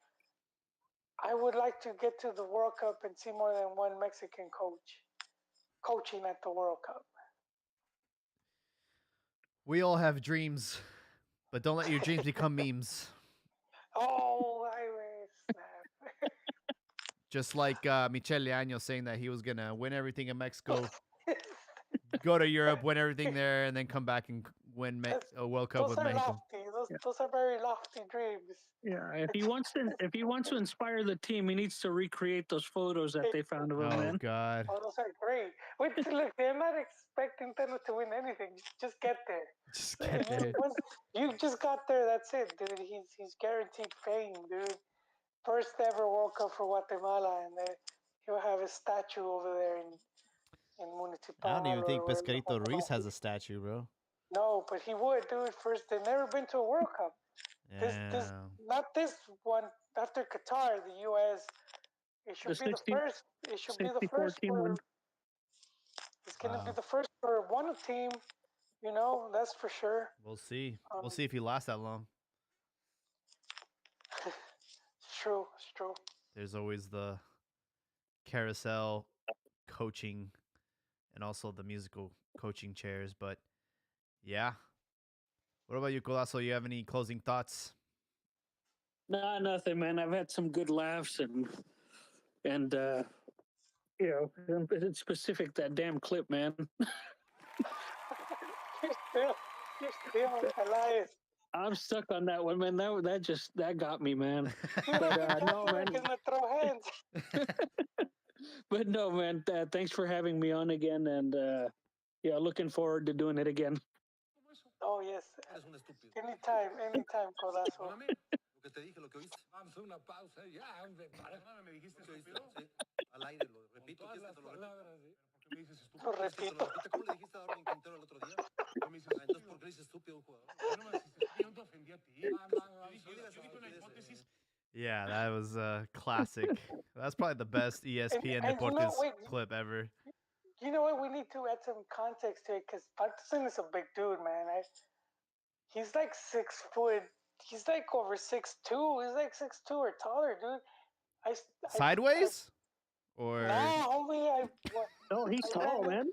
I would like to get to the World Cup and see more than one Mexican coach coaching at the World Cup. We all have dreams, but don't let your dreams become memes. Oh, I snap. Just like Michel Leaño saying that he was going to win everything in Mexico, go to Europe, win everything there, and then come back and win a World Cup with Mexico. Those are very lofty dreams. Yeah, if he wants to inspire the team, he needs to recreate those photos that they found of him. Oh, man. God. Oh, those are great. Wait, look, they're not expecting Teno to win anything. Just get there. Just get there. Once you just got there, that's it, dude. He's guaranteed fame, dude. First ever World Cup for Guatemala, and he'll have a statue over there in Municipal. I don't even think Pescarito Ruiz has a statue, bro. No, but he would, dude. First, they've never been to a World Cup. Yeah. Not this one. After Qatar, the U.S. It should be the first. It should be the first for. It's gonna be the first for one team. That's for sure. We'll see. We'll see if he lasts that long. It's true. It's true. There's always the carousel coaching and also the musical coaching chairs, but yeah. What about you, Colasso? You have any closing thoughts? Nah, nothing, man. I've had some good laughs and in specific that damn clip, man. You're still Elias. I'm stuck on that one, man. That got me, man. But no, man. Gonna throw hands. But no, man. Thanks for having me on again, and looking forward to doing it again. Oh yes. Anytime, Codazo. Lo que te dije, lo que oíste. Vamos a una pausa ya, hombre. ¿Me dijiste estúpido? Sí, al aire, lo repito. Todas las palabras, ¿sí? ¿Por qué me dices Lo estúpido? repito. ¿Cómo le dijiste a Darwin Quintero el otro día? ¿Por qué me dices Entonces, estúpido? ¿por qué le dices estúpido a un jugador? Yo no me dijiste estúpido, yo no te ofendí a ti. Yo dije una hipótesis. Yeah, that was a classic. That's probably the best ESPN Deportes clip ever. You know what? We need to add some context to it because Patterson is a big dude, man. he's like 6 foot. He's like over 6'2". He's like 6'2" or taller, dude. Sideways? Or Nah, homie. No, he's I ran tall, man.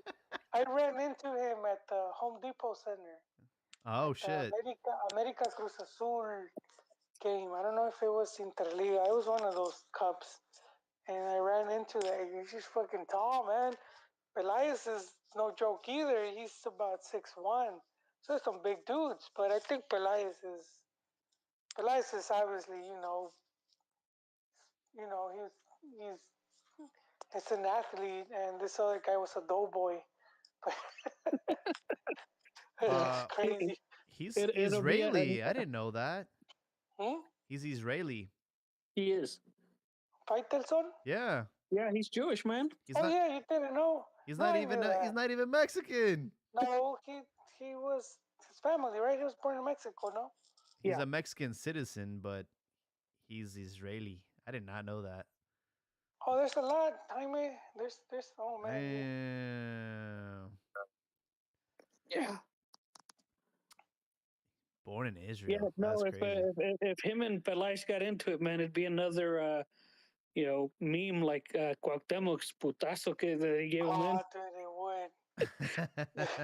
I ran into him at the Home Depot Center oh at the shit. America Cruz Azul game. I don't know if it was Interliga. It was one of those cups, and I ran into that. He's just fucking tall, man. Elias is no joke either. He's about 6'1". So there's some big dudes, but I think Elias is obviously he's it's an athlete, and this other guy was a doughboy. It's Uh crazy. he's It'll be Israeli. I didn't know that. Hmm? He's Israeli. he is. Faitelson? Yeah. Yeah, he's Jewish, man. He's Oh not yeah, you didn't know. No, I knew he's that. not even Mexican. No, he was his family, right? He was born in Mexico, no? He's Yeah. a Mexican citizen, but he's Israeli. I did not know that. Oh, there's a lot, Jaime. There's oh man, Damn. Yeah. Born in Yeah, Israel. no, That's crazy. if him and Pelais got into it, man, it'd be another meme like Cuauhtemoc's putazo que they gave him, man. oh dude, they would.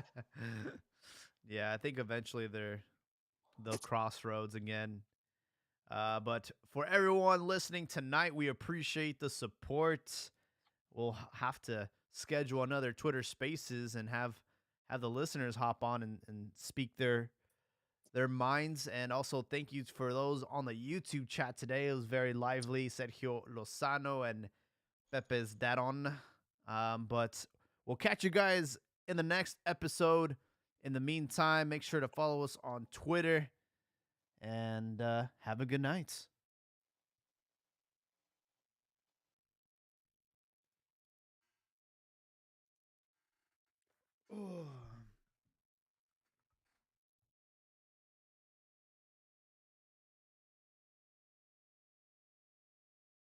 yeah, I think eventually they'll crossroads again. But for everyone listening tonight, we appreciate the support. We'll have to schedule another Twitter Spaces and have the listeners hop on and speak their minds. And also thank you for those on the YouTube chat today. It was very lively. Sergio Lozano and Pepe's Daron. But we'll catch you guys in the next episode. In the meantime, make sure to follow us on Twitter and have a good night. Oh.